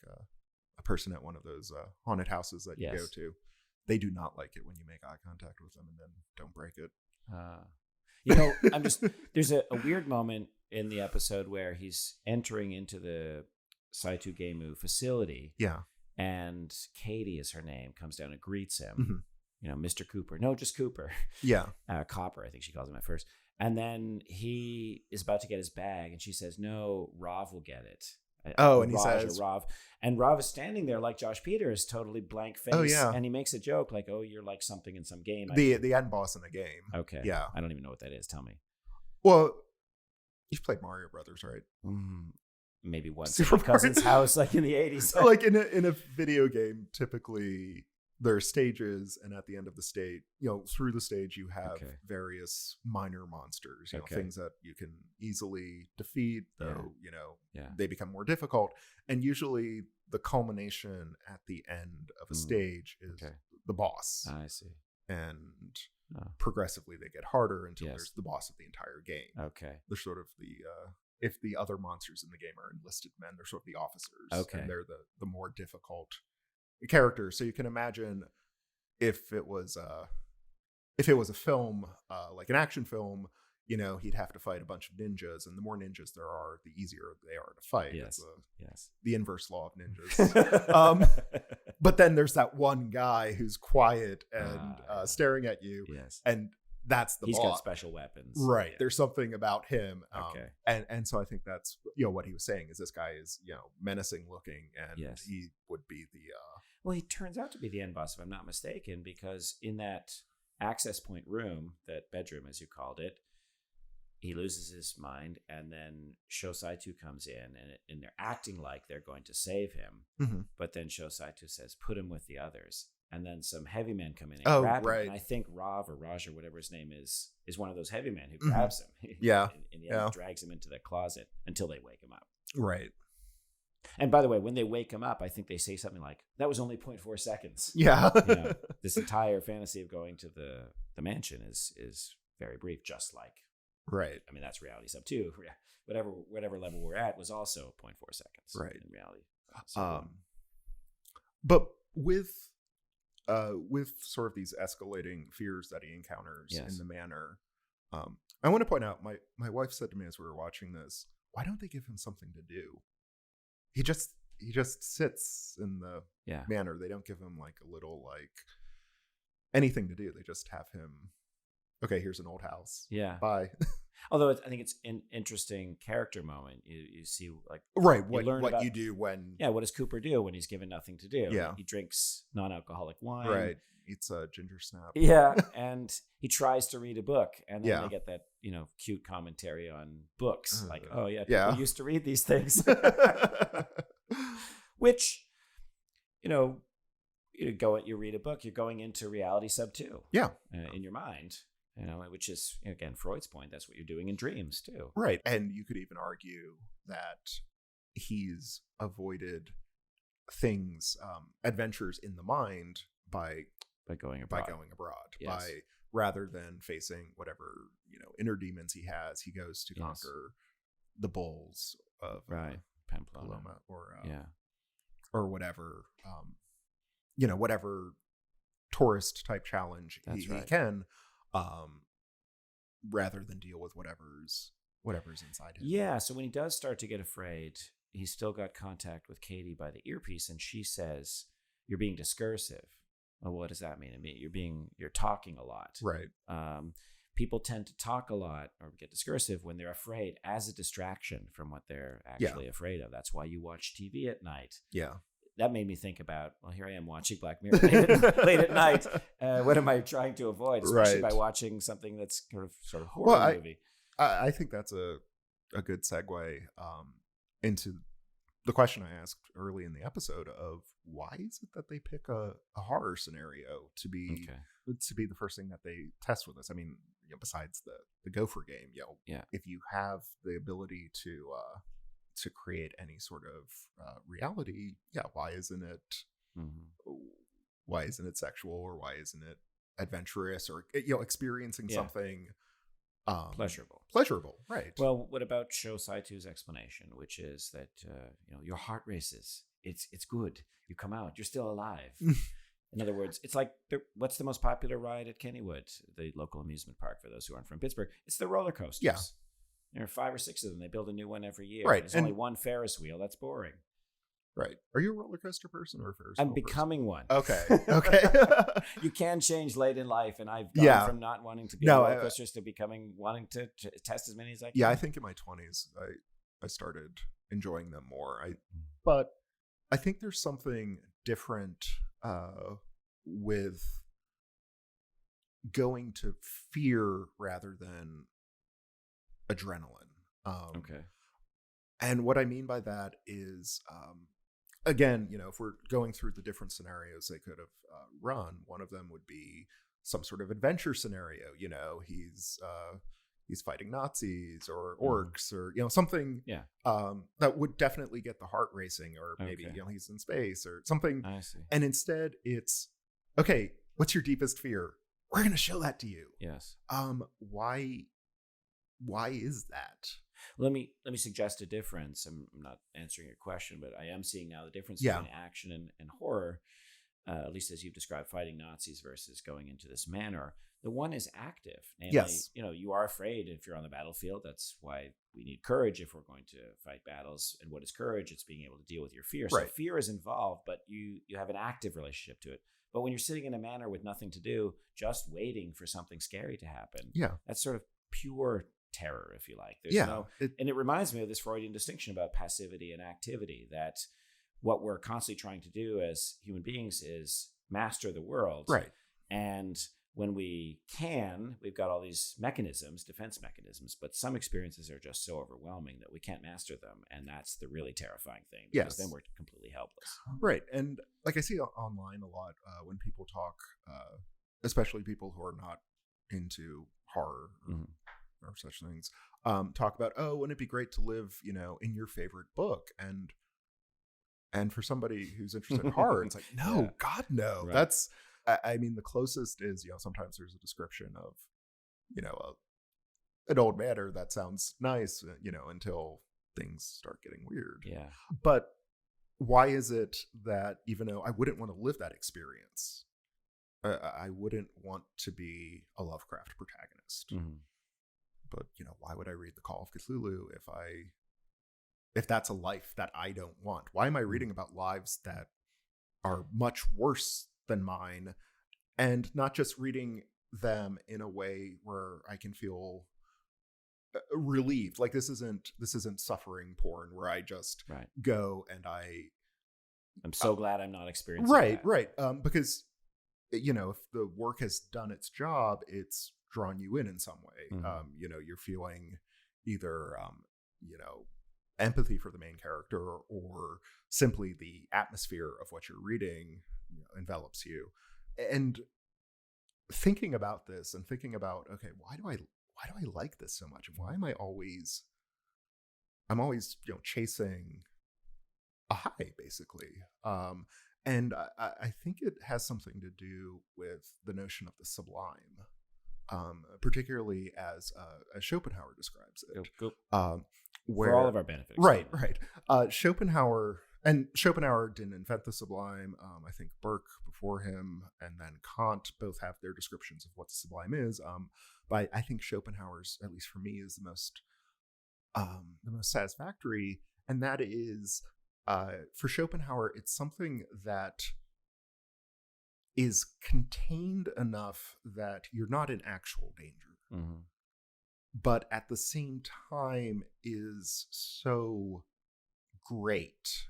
a person at one of those haunted houses that you go to. They do not like it when you make eye contact with them and then don't break it. There's a weird moment in the episode where he's entering into the Saitu Gemu facility. Yeah. And Katie is her name, comes down and greets him. Mr. Cooper. No, just Cooper. Yeah. Copper, I think she calls him at first. And then he is about to get his bag and she says, no, Rav will get it. And he says, Rav. And Rav is standing there like Josh Peters, totally blank face. Oh, yeah. And he makes a joke like, oh, you're like something in some game. The end boss in a game. Okay. Yeah. I don't even know what that is. Tell me. Well, you've played Mario Brothers, right? Maybe once at my cousin's house, like in the 80s. Like in a video game, typically there are stages, and at the end of the stage, through the stage, you have various minor monsters, things that you can easily defeat, though, they become more difficult. And usually the culmination at the end of a stage is the boss. I see. And progressively they get harder until there's the boss of the entire game. Okay. They're sort of if the other monsters in the game are enlisted men, they're sort of the officers. Okay. And they're the more difficult characters. So you can imagine if it was a film, like an action film, he'd have to fight a bunch of ninjas, and the more ninjas there are, the easier they are to fight. Yes. That's the inverse law of ninjas. But then there's that one guy who's quiet and staring at you. Yes. And that's the boss. He's got special weapons. Right. Yeah. There's something about him. Okay. And so I think that's, what he was saying is this guy is, menacing looking, and he would be the... Well, he turns out to be the end boss, if I'm not mistaken, because in that access point room, that bedroom, as you called it, he loses his mind, and then Shosaitu comes in, and they're acting like they're going to save him. But then Shosaitu says, put him with the others. And then some heavy men come in and grab him. And I think Rav or Raj or whatever his name is one of those heavy men who grabs him. Yeah. In the end, drags him into the closet until they wake him up. Right. And by the way, when they wake him up, I think they say something like, that was only 0.4 seconds. Yeah. This entire fantasy of going to the mansion is very brief, just like. Right. I mean, that's reality sub 2. Whatever level we're at was also 0.4 seconds. Right. In reality. But with sort of these escalating fears that he encounters in the manor, I want to point out, my wife said to me as we were watching this, why don't they give him something to do? He just sits in the manor. They don't give him like a little anything to do. They just have him, okay, here's an old house. Yeah. Bye. Although I think it's an interesting character moment. You see, like, right, what you do when... Yeah, what does Cooper do when he's given nothing to do? Yeah. He drinks non-alcoholic wine. Right. Eats a ginger snap. Yeah, and he tries to read a book, and then they get that, cute commentary on books. Like, oh, yeah, people used to read these things. Which, you read a book, you're going into reality sub 2. Yeah. In your mind. Which is, again, Freud's point. That's what you're doing in dreams, too. Right. And you could even argue that he's avoided things, adventures in the mind by going abroad. Yes. Rather than facing whatever, inner demons he has, he goes to conquer the bulls of Pamplona or whatever, whatever tourist type challenge he can. Rather than deal with whatever's inside him. Yeah, so when he does start to get afraid, he's still got contact with Katie by the earpiece, and she says, "You're being discursive." Well, what does that mean? I mean, you're talking a lot. Right. People tend to talk a lot or get discursive when they're afraid as a distraction from what they're actually afraid of. That's why you watch TV at night. Yeah. That made me think about, well, here I am watching Black Mirror late at night. What am I trying to avoid? Especially by watching something that's sort of horror movie. I think that's a good segue into the question I asked early in the episode of why is it that they pick a horror scenario to be the first thing that they test with us? I mean, besides the Gopher game, if you have the ability to create any sort of reality, why isn't it sexual, or why isn't it adventurous, or experiencing something pleasurable, right? Well, what about Show Saitu's explanation, which is that your heart races, it's good, you come out, you're still alive. In other words, it's like, what's the most popular ride at Kennywood, the local amusement park for those who aren't from Pittsburgh? It's the roller coasters. Yeah, there are 5 or 6 of them. They build a new one every year. Right. There's only one Ferris wheel. That's boring. Right. Are you a roller coaster person or a Ferris wheel? I'm becoming person? One. Okay. You can change late in life, and I've gone from not wanting to be on roller coasters to wanting to test as many as I can. Yeah, I think in my 20s, I started enjoying them more. But I think there's something different with going to fear rather than adrenaline. And what I mean by that is, again, if we're going through the different scenarios they could have run, one of them would be some sort of adventure scenario. He's fighting Nazis or orcs, or something that would definitely get the heart racing, or maybe he's in space or something. I see. And instead it's, okay, what's your deepest fear? We're going to show that to you. Yes. Why is that? Let me suggest a difference. I'm not answering your question, but I am seeing now the difference between action and horror, at least as you've described, fighting Nazis versus going into this manner. The one is active. Namely, yes. You are afraid if you're on the battlefield. That's why we need courage if we're going to fight battles. And what is courage? It's being able to deal with your fear. Right. So fear is involved, but you have an active relationship to it. But when you're sitting in a manor with nothing to do, just waiting for something scary to happen, that's sort of pure terror, if you like. And it reminds me of this Freudian distinction about passivity and activity, that what we're constantly trying to do as human beings is master the world. Right. And when we can, we've got all these mechanisms, defense mechanisms, but some experiences are just so overwhelming that we can't master them. And that's the really terrifying thing, because then we're completely helpless. Right. And like I see online a lot when people talk, especially people who are not into horror or such things, talk about, wouldn't it be great to live, in your favorite book? And for somebody who's interested in horror, it's like, no, God, no. Right. That's, I mean, the closest is, sometimes there's a description of, an old manor that sounds nice, until things start getting weird. Yeah. But why is it that, even though I wouldn't want to live that experience, I wouldn't want to be a Lovecraft protagonist? But, why would I read The Call of Cthulhu if that's a life that I don't want? Why am I reading about lives that are much worse than mine, and not just reading them in a way where I can feel relieved? Like, this isn't suffering porn where I just go and I'm so glad I'm not experiencing that. Right. Because, if the work has done its job, it's drawn you in some way. You're feeling either, empathy for the main character, or simply the atmosphere of what you're reading envelops you. And thinking about this and thinking about, okay, why do I like this so much? And why am I'm always, chasing a high, basically. And I think it has something to do with the notion of the sublime, particularly as Schopenhauer describes it. Where, for all of our benefits. Right. Schopenhauer didn't invent the sublime. I think Burke before him, and then Kant, both have their descriptions of what the sublime is. But I think Schopenhauer's, at least for me, is the most satisfactory. And that is, for Schopenhauer, it's something that is contained enough that you're not in actual danger. But at the same time is so great,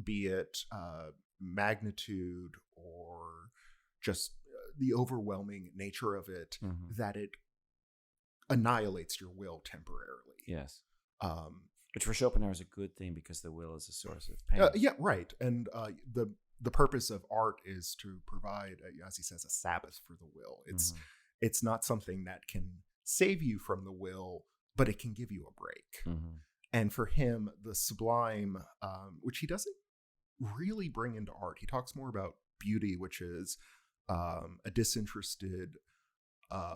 be it magnitude or just the overwhelming nature of it, that it annihilates your will temporarily. Yes. Which for Schopenhauer is a good thing because the will is a source of pain. Yeah, right. And the purpose of art is to provide, as he says, a Sabbath for the will. It's not something that can save you from the will, but it can give you a break. And for him, the sublime, which he doesn't really bring into art, he talks more about beauty, which is a disinterested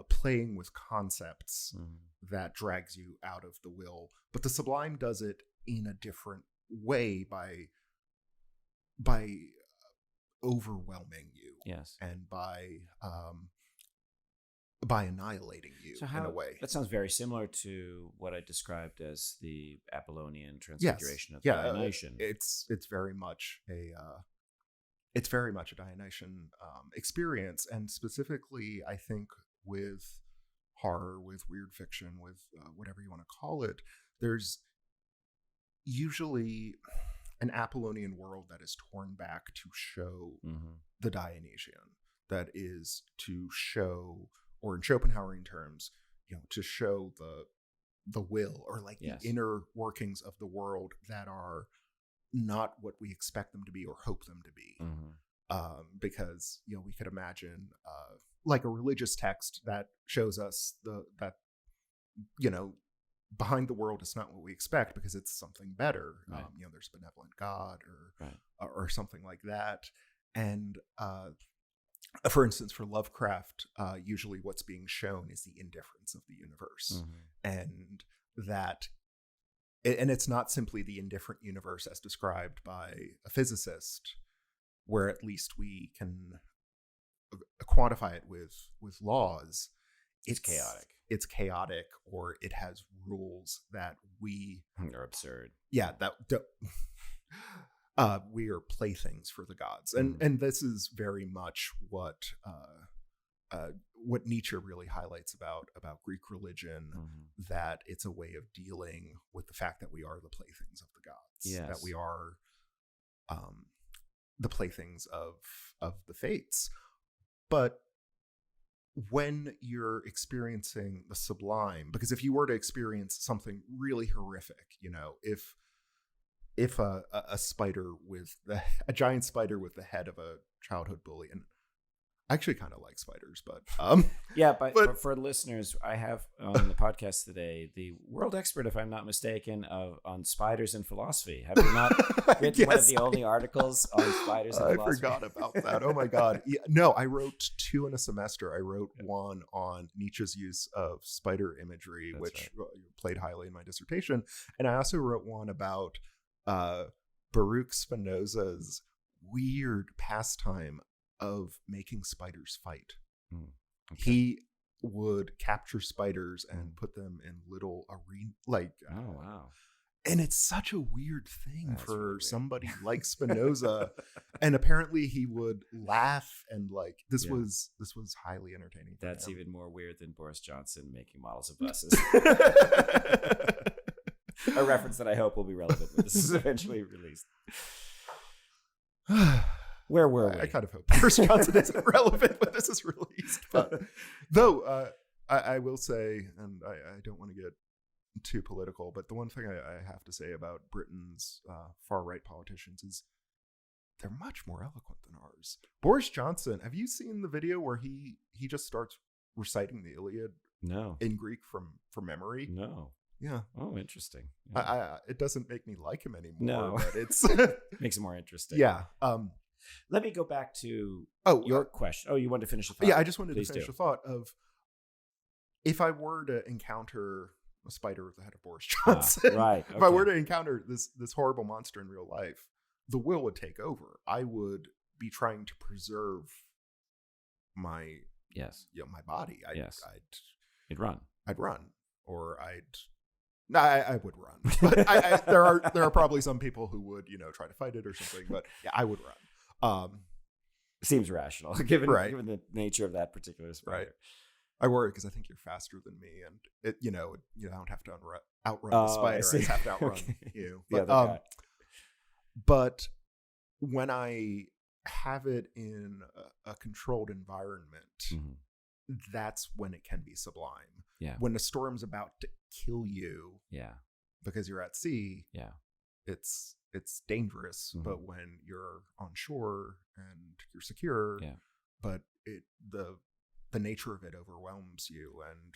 playing with concepts that drags you out of the will. But the sublime does it in a different way by overwhelming you, yes, and by annihilating you in a way. That sounds very similar to what I described as the Apollonian transfiguration of Dionysian. It's very much a Dionysian experience, and specifically, I think, with horror, with weird fiction, with whatever you want to call it, there's usually an Apollonian world that is torn back to show the Dionysian, that is to show, or in Schopenhauerian terms, to show the will, or like the inner workings of the world that are not what we expect them to be or hope them to be. Because we could imagine like a religious text that shows us that behind the world is not what we expect because it's something better. Right. There's a benevolent God or something like that. And for instance, for Lovecraft, usually what's being shown is the indifference of the universe, and it's not simply the indifferent universe as described by a physicist, where at least we can quantify it with laws. It's chaotic. It's chaotic, or it has rules that are absurd. Yeah, we are playthings for the gods, and this is very much what Nietzsche really highlights about Greek religion, that it's a way of dealing with the fact that we are the playthings of the gods, that we are the playthings of the fates. But when you're experiencing the sublime, because if you were to experience something really horrific, if a spider with a giant spider with the head of a childhood bully, and I actually kind of like spiders, but but for listeners, I have on the podcast today the world expert, if I'm not mistaken, on spiders and philosophy. Have you not written one of the only articles on spiders and philosophy? I forgot about that. Oh my God. Yeah, no, I wrote 2 in a semester. I wrote one on Nietzsche's use of spider imagery, which played highly in my dissertation. And I also wrote one about Baruch Spinoza's weird pastime of making spiders fight. He would capture spiders and put them in little arena, oh wow. And it's such a weird thing for somebody like Spinoza. And apparently he would laugh, and this was highly entertaining. That's even more weird than Boris Johnson making models of buses. A reference that I hope will be relevant when this is eventually released. Where were we? I kind of hope Boris Johnson isn't relevant when this is released. But, though I will say, and I don't want to get too political, but the one thing I have to say about Britain's far-right politicians is they're much more eloquent than ours. Boris Johnson, have you seen the video where he just starts reciting the Iliad? No. In Greek from memory? No. Yeah. Oh, interesting. Yeah. It doesn't make me like him anymore. No. But it's makes it more interesting. Yeah. Let me go back to your question. Oh, you wanted to finish the thought? Yeah, I just wanted to finish the thought of, if I were to encounter a spider with the head of Boris Johnson, right? Okay. If I were to encounter this horrible monster in real life, the will would take over. I would be trying to preserve my my body. You'd run. I'd run, or I would run. But there are probably some people who would try to fight it or something. But yeah, I would run. Seems rational given the nature of that particular spider. Right. I worry because I think you're faster than me, and you don't have to outrun the spider. I just have to outrun you. But when I have it in a controlled environment, that's when it can be sublime. Yeah. When the storm's about to kill you, because you're at sea, Yeah. it's dangerous. Mhm. But when you're on shore and you're secure, Yeah. but the nature of it overwhelms you and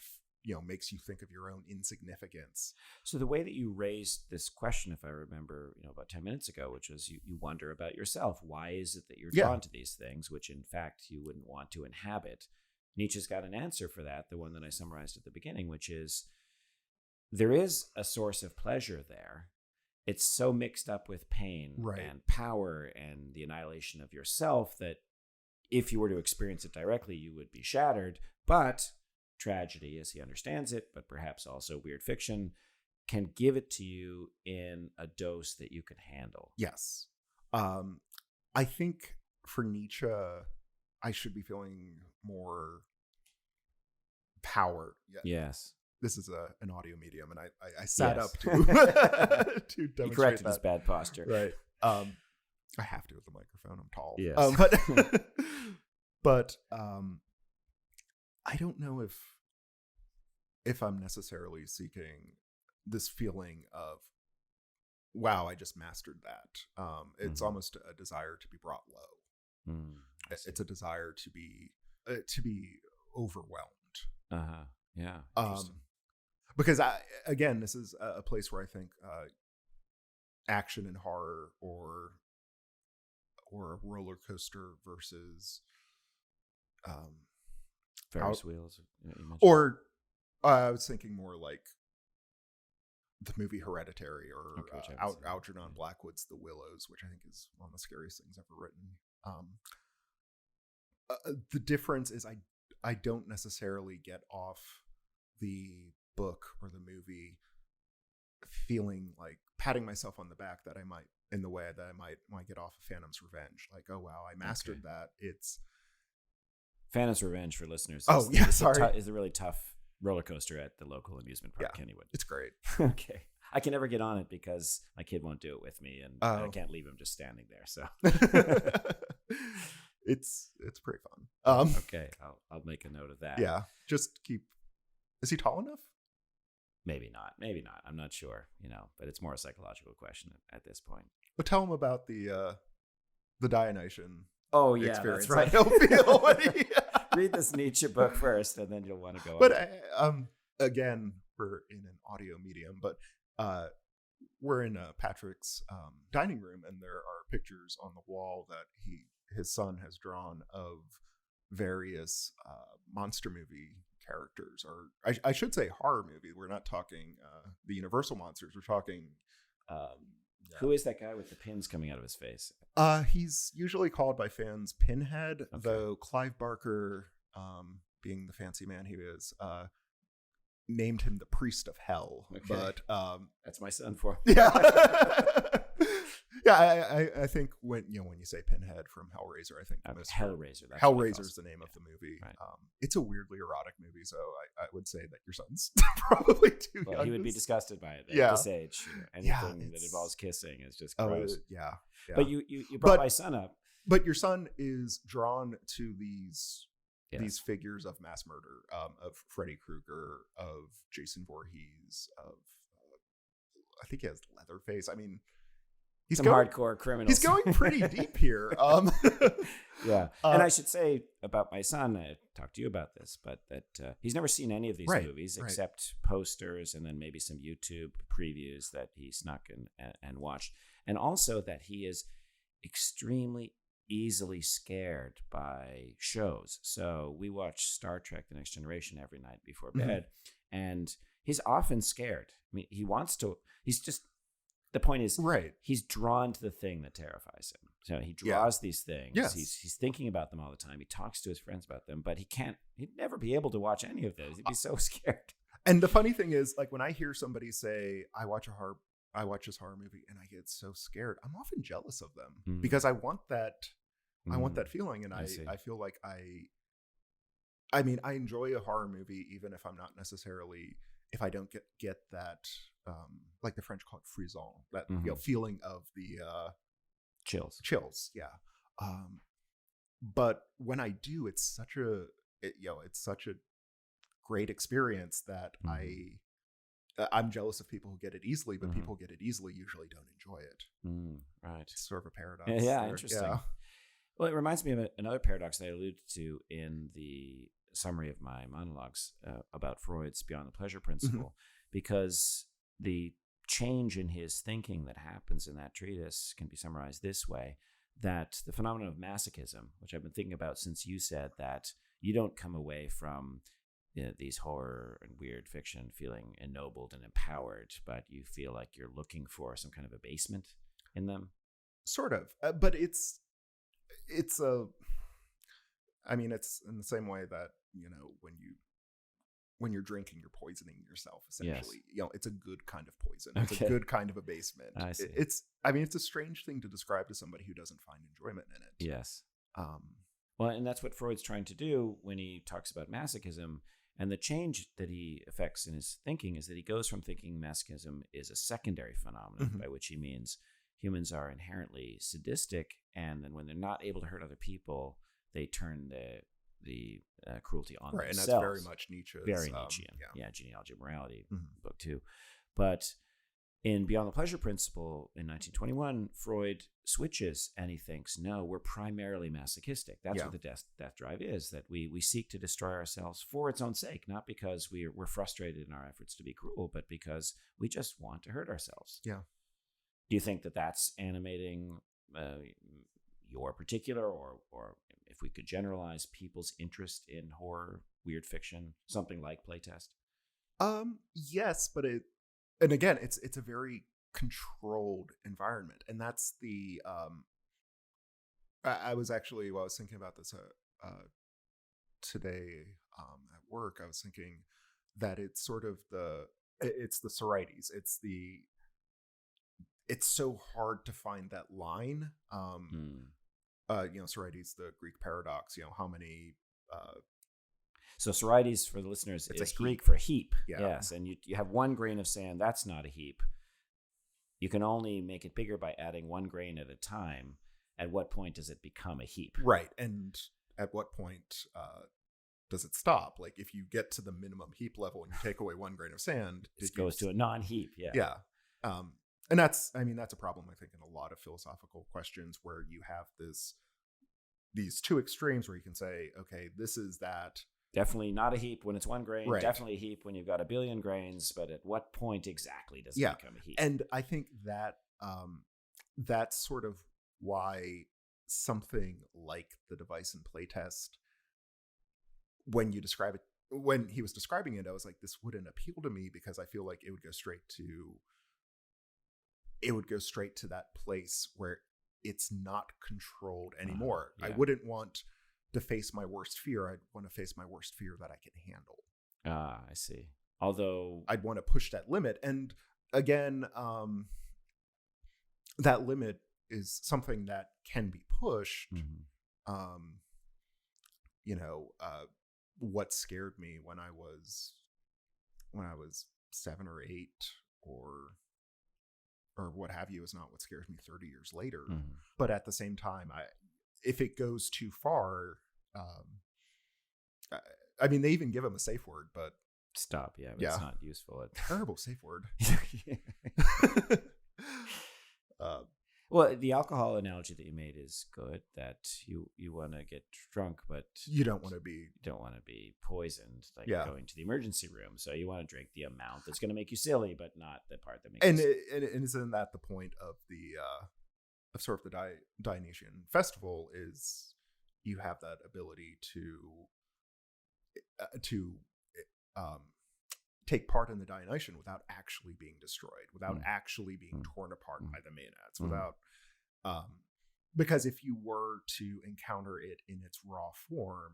makes you think of your own insignificance. So the way that you raised this question, if I remember, about 10 minutes ago, which was you wonder about yourself. Why is it that you're drawn to these things, which in fact you wouldn't want to inhabit? Nietzsche's got an answer for that, the one that I summarized at the beginning, which is there is a source of pleasure there. It's so mixed up with pain and power and the annihilation of yourself that if you were to experience it directly, you would be shattered. But tragedy, as he understands it, but perhaps also weird fiction, can give it to you in a dose that you can handle. Yes. I think for Nietzsche, I should be feeling more power. Yes. This is an audio medium, and I sat up to to demonstrate he corrected his bad posture. Right. I have to with the microphone. I'm tall. Yes. But I don't know if I'm necessarily seeking this feeling of, wow, I just mastered that. It's almost a desire to be brought low. It's a desire to be overwhelmed. Yeah. Because this is a place where I think action and horror or a roller coaster versus Ferris wheels, or I was thinking more like the movie Hereditary or Algernon Blackwood's The Willows, which I think is one of the scariest things ever written. The difference is I don't necessarily get off the book or the movie feeling like patting myself on the back that I might, in the way that I might get off of Phantom's Revenge. Like, oh wow, I mastered that. It's Phantom's Revenge for listeners. Is a really tough roller coaster at the local amusement park, Kennywood. It's great. Okay. I can never get on it because my kid won't do it with me, and I can't leave him just standing there. So it's pretty fun. Okay, I'll make a note of that. Yeah, just keep. Is he tall enough? Maybe not. I'm not sure. But it's more a psychological question at this point. But tell him about the Dionysian. Oh yeah, experience. That's right. He'll feel when he read this Nietzsche book first, and then you'll want to go. But again, we're in an audio medium, but we're in Patrick's dining room, and there are pictures on the wall that his son has drawn of various monster movie characters, or I should say horror movie. We're not talking the Universal monsters. We're talking. Who is that guy with the pins coming out of his face? He's usually called by fans Pinhead, though Clive Barker, being the fancy man he is, named him the Priest of Hell. Okay. But that's my son for him. Yeah. Yeah, I think when you say Pinhead from Hellraiser, I think Hellraiser. Hellraiser is the name of the movie. Right. It's a weirdly erotic movie, so I would say that your son's probably too young. He would be disgusted by it at this age. Anything that involves kissing is just gross. Yeah. But you brought my son up. But your son is drawn to these figures of mass murder, of Freddy Krueger, of Jason Voorhees, of I think he has Leatherface. I mean. He's hardcore criminals. He's going pretty deep here. Yeah. And I should say about my son, I talked to you about this, but that he's never seen any of these movies except posters and then maybe some YouTube previews that he snuck and watched. And also that he is extremely easily scared by shows. So we watch Star Trek: The Next Generation every night before bed, and he's often scared. I mean, he wants to, the point is, he's drawn to the thing that terrifies him. So he draws these things. Yes. He's thinking about them all the time. He talks to his friends about them, but he'd never be able to watch any of those. He'd be so scared. And the funny thing is, like when I hear somebody say, I watch this horror movie and I get so scared, I'm often jealous of them because I want that feeling. And I feel like I mean, I enjoy a horror movie, even if I'm not necessarily, if I don't get that, like the French call it frisson, that feeling of the chills. Yeah. But when I do, it's such a great experience that I'm jealous of people who get it easily, but people who get it easily usually don't enjoy it. Right. It's sort of a paradox. Yeah, there. interesting. Yeah. Well, it reminds me of another paradox that I alluded to in the summary of my monologues about Freud's Beyond the Pleasure Principle, because the change in his thinking that happens in that treatise can be summarized this way, that the phenomenon of masochism, which I've been thinking about since you said that you don't come away from these horror and weird fiction feeling ennobled and empowered, but you feel like you're looking for some kind of abasement in them. Sort of, but it's I mean, it's in the same way that, when you're drinking, you're poisoning yourself, essentially. Yes. It's a good kind of poison. It's a good kind of abasement. I see. It's a strange thing to describe to somebody who doesn't find enjoyment in it. Yes. Well, and that's what Freud's trying to do when he talks about masochism. And the change that he effects in his thinking is that he goes from thinking masochism is a secondary phenomenon, by which he means humans are inherently sadistic, and then when they're not able to hurt other people, they turn the cruelty on themselves. And that's very much Nietzsche's. Very Nietzschean. Genealogy of Morality, book 2. But in Beyond the Pleasure Principle in 1921, Freud switches and he thinks, no, we're primarily masochistic. That's what the death drive is, that we seek to destroy ourselves for its own sake, not because we're frustrated in our efforts to be cruel, but because we just want to hurt ourselves. Yeah. Do you think that that's animating your particular, or if we could generalize people's interest in horror, weird fiction, something like Playtest? Yes, but and again, it's a very controlled environment, and that's the I was thinking about this today at work. I was thinking that it's sort of the Sorites. It's so hard to find that line. Sorites, the Greek paradox. How many. So Sorites, for the listeners, is Greek for heap. Yes, and you have one grain of sand. That's not a heap. You can only make it bigger by adding one grain at a time. At what point does it become a heap? Right, and at what point does it stop? Like if you get to the minimum heap level and you take away one grain of sand, it goes to a non-heap. Yeah. And that's a problem, I think, in a lot of philosophical questions where you have these two extremes where you can say, okay, this is that. Definitely not a heap when it's one grain. Right. Definitely a heap when you've got a billion grains. But at what point exactly does it become a heap? And I think that that's sort of why something like the device in Playtest, when he was describing it, I was like, this wouldn't appeal to me because I feel like it would go straight to that place where it's not controlled anymore. I wouldn't want to face my worst fear. I'd want to face my worst fear that I can handle. I see. Although I'd want to push that limit. And again, that limit is something that can be pushed. What scared me when I was 7 or 8 or what have you is not what scares me 30 years later. But at the same time, if it goes too far, they even give him a safe word, but stop. Yeah, but it's not useful. Terrible safe word. Well, the alcohol analogy that you made is good. That you want to get drunk, but you don't want to be poisoned, like going to the emergency room. So you want to drink the amount that's going to make you silly, but not the part that makes. And isn't that the point of the of sort of the Dionysian festival? Is you have that ability to take part in the Dionysian without actually being destroyed, without actually being torn apart by the Maenads, without because if you were to encounter it in its raw form,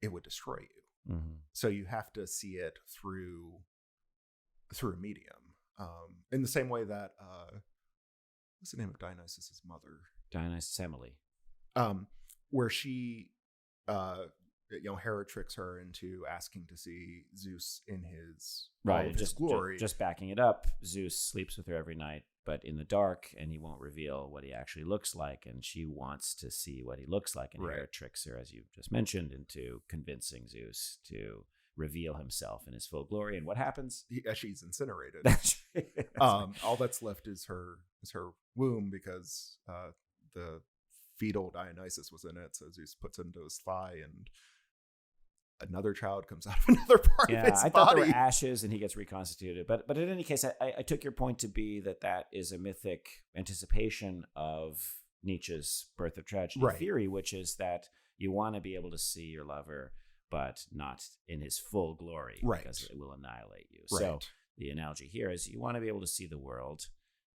it would destroy you. So you have to see it through a medium, in the same way that what's the name of Dionysus's mother? Dionysus Emily, where she Hera tricks her into asking to see Zeus in his glory. Just backing it up, Zeus sleeps with her every night, but in the dark, and he won't reveal what he actually looks like, and she wants to see what he looks like, and Hera tricks her, as you just mentioned, into convincing Zeus to reveal himself in his full glory. And what happens? She's incinerated. All that's left is her womb, because the fetal Dionysus was in it. So Zeus puts it into his thigh, and another child comes out of another part of its I body. thought there were ashes and he gets reconstituted. But in any case, I took your point to be that is a mythic anticipation of Nietzsche's birth of tragedy theory, which is that you want to be able to see your lover, but not in his full glory, because it will annihilate you. So the analogy here is you want to be able to see the world,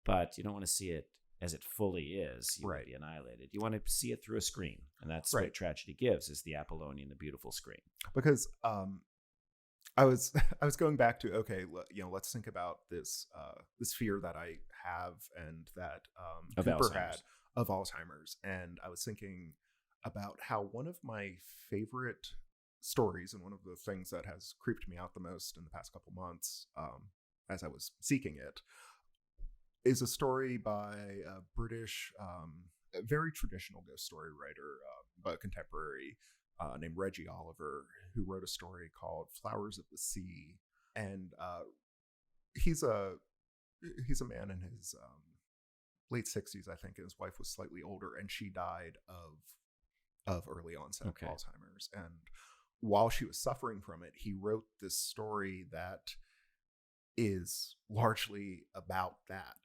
but you don't want to see it as it fully is. You will be annihilated. You want to see it through a screen, and that's what tragedy gives, is the Apollonian, the beautiful screen. Because I was going back to, let's think about this fear that I have and that Cooper had of Alzheimer's. And I was thinking about how one of my favorite stories, and one of the things that has creeped me out the most in the past couple months as I was seeking it, is a story by a British, very traditional ghost story writer, but contemporary, named Reggie Oliver, who wrote a story called Flowers of the Sea. And he's a man in his late 60s, I think, and his wife was slightly older, and she died of early onset Alzheimer's. And while she was suffering from it, he wrote this story that is largely about that.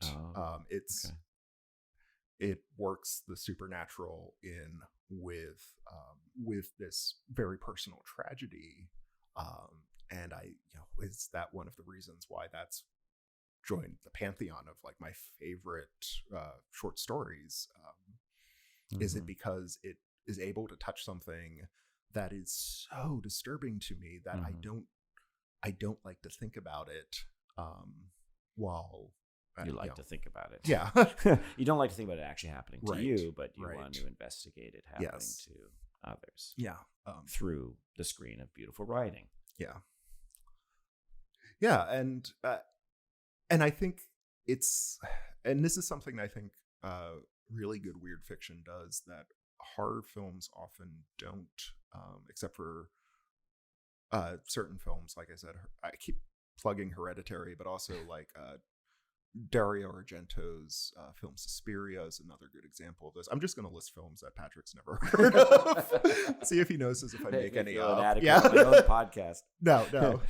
It works the supernatural in with this very personal tragedy, and is that one of the reasons why that's joined the pantheon of like my favorite short stories? Is it because it is able to touch something that is so disturbing to me that I don't like to think about it while you like to think about it. Yeah. You don't like to think about it actually happening to you, but you want to investigate it happening to others. Yeah. Through the screen of beautiful writing. Yeah. Yeah. And I think and this is something I think really good weird fiction does that horror films often don't, except for certain films. Like I said, I keep plugging Hereditary, but also like Dario Argento's film Suspiria is another good example of this. I'm just going to list films that Patrick's never heard of. See if he notices if I make any up. Yeah, my own podcast. No.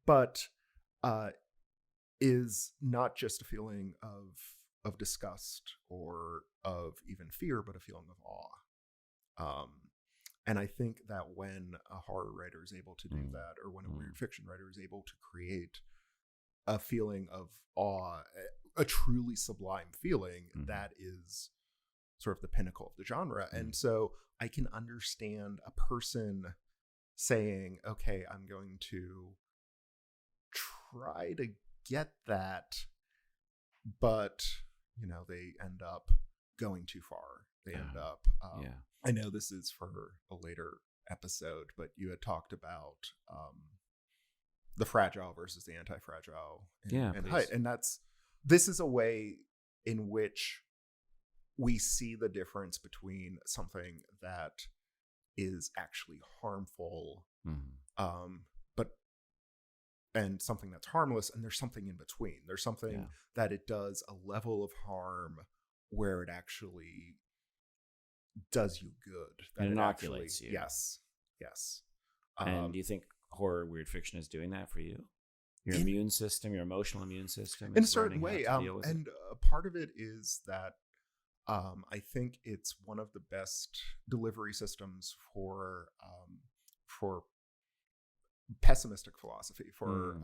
But is not just a feeling of disgust or of even fear, but a feeling of awe. And I think that when a horror writer is able to do that, or when a weird fiction writer is able to create a feeling of awe, a truly sublime feeling, that is sort of the pinnacle of the genre. And so I can understand a person saying, okay, I'm going to try to get that, but they end up going too far. They end up I know this is for a later episode, but you had talked about the fragile versus the anti-fragile and height. And this is a way in which we see the difference between something that is actually harmful, and something that's harmless, and there's something in between. There's something that it does a level of harm where it actually does you good. That it inoculates you. Yes. And do you think horror weird fiction is doing that for you? Your immune system, your emotional immune system? In a certain way. And part of it is that I think it's one of the best delivery systems for pessimistic philosophy, for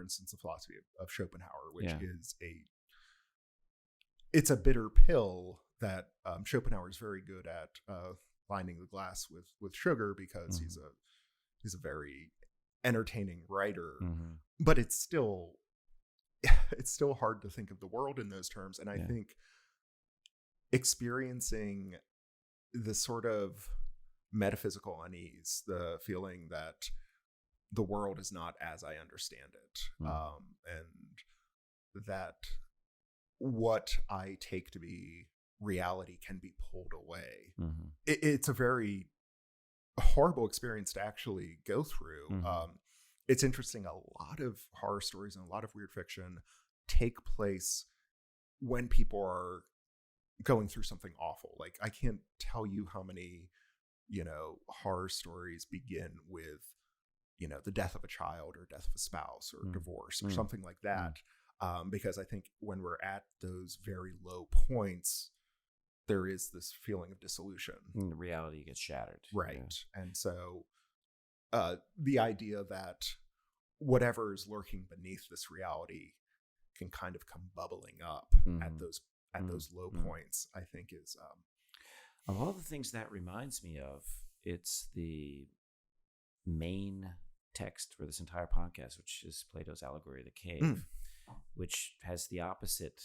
instance, the philosophy of Schopenhauer, which is it's a bitter pill that Schopenhauer is very good at lining the glass with sugar, because he's a very entertaining writer, but it's still hard to think of the world in those terms. And I think experiencing the sort of metaphysical unease, the feeling that the world is not as I understand it, and that what I take to be reality can be pulled away. It's a very horrible experience to actually go through. Mm-hmm. It's interesting. A lot of horror stories and a lot of weird fiction take place when people are going through something awful. Like, I can't tell you how many, horror stories begin with, the death of a child or death of a spouse or divorce or something like that. Because I think when we're at those very low points, there is this feeling of dissolution. And the reality gets shattered. Right. Yeah. And so the idea that whatever is lurking beneath this reality can kind of come bubbling up at those low points, I think is of all the things that reminds me of, it's the main text for this entire podcast, which is Plato's Allegory of the Cave, which has the opposite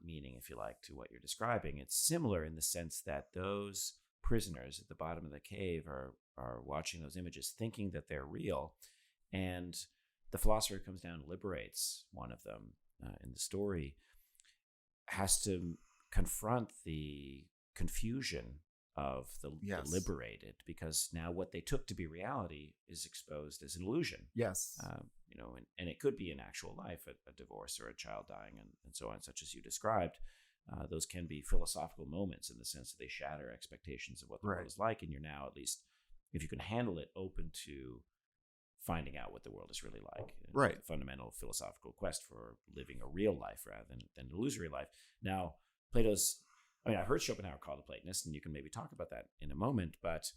meaning, if you like, to what you're describing. It's similar in the sense that those prisoners at the bottom of the cave are watching those images, thinking that they're real, and the philosopher comes down and liberates one of them in the story, has to confront the confusion of the liberated, because now what they took to be reality is exposed as an illusion. Yes. And it could be in actual life, a divorce or a child dying and so on, such as you described. Those can be philosophical moments in the sense that they shatter expectations of what the world is like, and you're now, at least if you can handle it, open to finding out what the world is really like. Right. The fundamental philosophical quest for living a real life rather than an illusory life. Now, I heard Schopenhauer called a Platonist, and you can maybe talk about that in a moment, but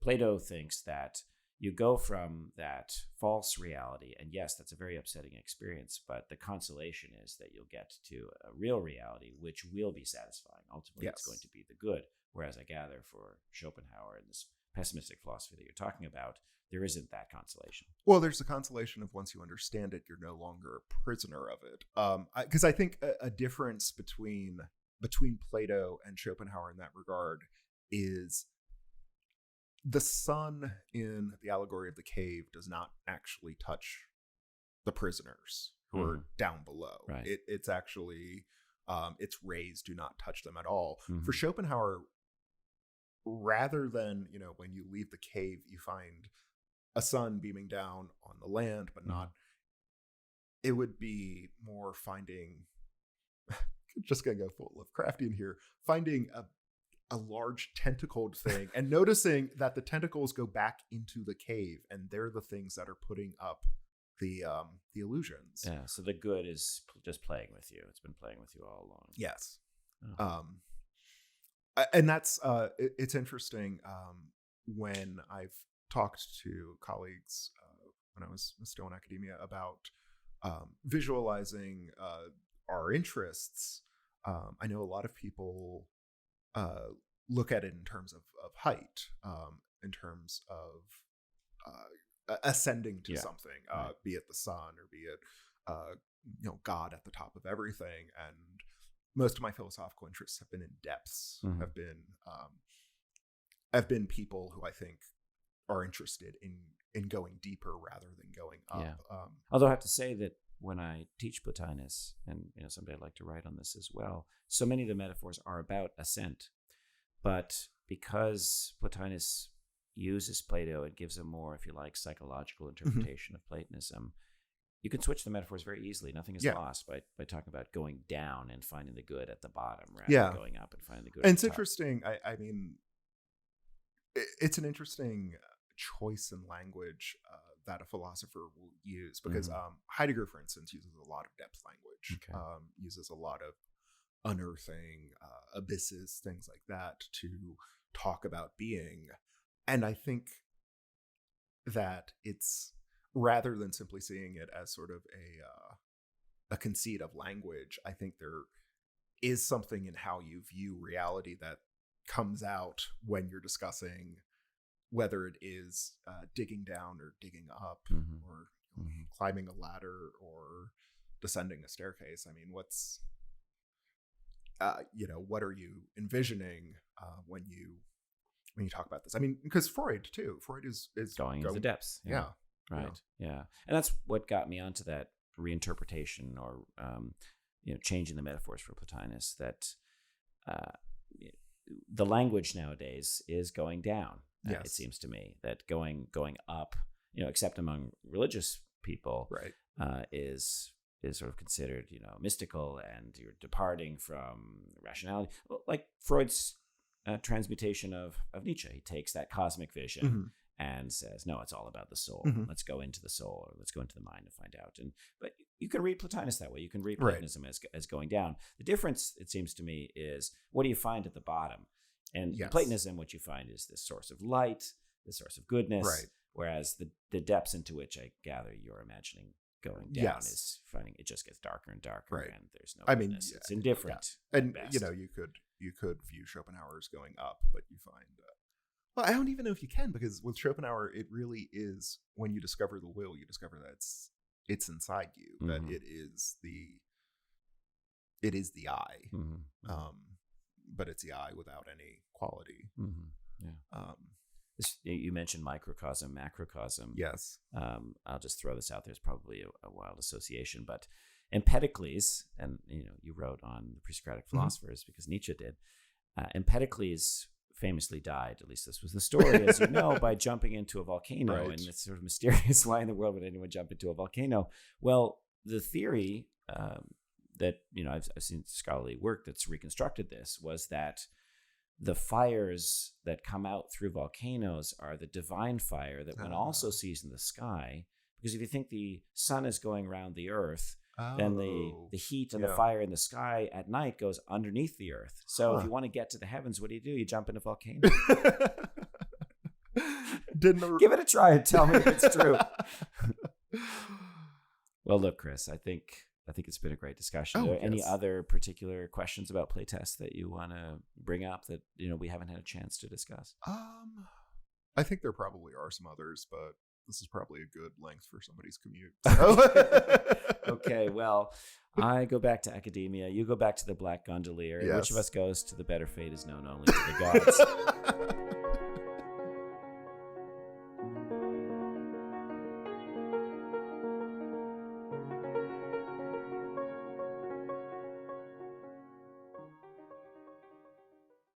Plato thinks that you go from that false reality, and yes, that's a very upsetting experience, but the consolation is that you'll get to a real reality, which will be satisfying. Ultimately, it's going to be the good. Whereas I gather for Schopenhauer and this pessimistic philosophy that you're talking about, there isn't that consolation. Well, there's the consolation of once you understand it, you're no longer a prisoner of it. Because I think a difference between Plato and Schopenhauer in that regard is the sun in the Allegory of the Cave does not actually touch the prisoners who are down below. Right. It's actually, its rays do not touch them at all. Mm-hmm. For Schopenhauer, rather than, when you leave the cave, you find a sun beaming down on the land, but not, it would be more finding, just gonna go full Lovecraftian here, finding a large tentacled thing and noticing that the tentacles go back into the cave, and they're the things that are putting up the illusions. Yeah, so the good is just playing with you. It's been playing with you all along. Yes. Oh. And that's it's interesting when I've talked to colleagues when I was still in academia about visualizing our interests. I know a lot of people look at it in terms of height, in terms of ascending to something, be it the sun or be it God at the top of everything. And most of my philosophical interests have been in depths, have been people who I think are interested in going deeper rather than going up. Yeah. Although I have to say that when I teach Plotinus, and someday I'd like to write on this as well, so many of the metaphors are about ascent. But because Plotinus uses Plato, it gives a more, if you like, psychological interpretation of Platonism. You can switch the metaphors very easily. Nothing is lost by talking about going down and finding the good at the bottom rather than going up and finding the good and at it's the top. Interesting. I mean, it's an interesting choice in language that a philosopher will use, because Heidegger, for instance, uses a lot of depth language, uses a lot of unearthing, abysses, things like that to talk about being. And I think that it's, rather than simply seeing it as sort of a conceit of language, I think there is something in how you view reality that comes out when you're discussing whether it is digging down or digging up, or climbing a ladder or descending a staircase. I mean, what's what are you envisioning when you talk about this? I mean, because Freud is going into the depths. Yeah. Right. Yeah. And that's what got me onto that reinterpretation, or changing the metaphors for Plotinus, that the language nowadays is going down. It seems to me that going up, except among religious people, right, is sort of considered, mystical, and you're departing from rationality. Like Freud's transmutation of Nietzsche. He takes that cosmic vision and says, no, it's all about the soul. Let's go into the soul, or let's go into the mind and find out. But you can read Plotinus that way. You can read Platonism as going down. The difference, it seems to me, is what do you find at the bottom? And in Platonism, what you find is this source of light, this source of goodness, whereas the depths into which I gather you're imagining going down is finding it just gets darker and darker, and there's no goodness. It's indifferent. And you could view Schopenhauer as going up, but you find well, I don't even know if you can, because with Schopenhauer, it really is, when you discover the will, you discover that it's inside you, that it is the I, but it's the I without any quality. You mentioned microcosm, macrocosm. Yes. I'll just throw this out there. It's probably a wild association, but Empedocles, and you wrote on the pre-Socratic philosophers because Nietzsche did. Empedocles famously died, at least this was the story, as you know, by jumping into a volcano, and it's sort of mysterious. Why in the world would anyone jump into a volcano? Well, the theory that I've seen scholarly work that's reconstructed this was that the fires that come out through volcanoes are the divine fire that one also sees in the sky. Because if you think the sun is going around the earth, then the heat and the fire in the sky at night goes underneath the earth. So if you want to get to the heavens, what do? You jump in a volcano. Give it a try and tell me if it's true. Well, look, Chris, I think it's been a great discussion. Are there any other particular questions about Playtest that you want to bring up that we haven't had a chance to discuss? I think there probably are some others, but this is probably a good length for somebody's commute. Okay, well, I go back to academia. You go back to the Black Gondolier. Yes. Which of us goes to the better fate is known only to the gods.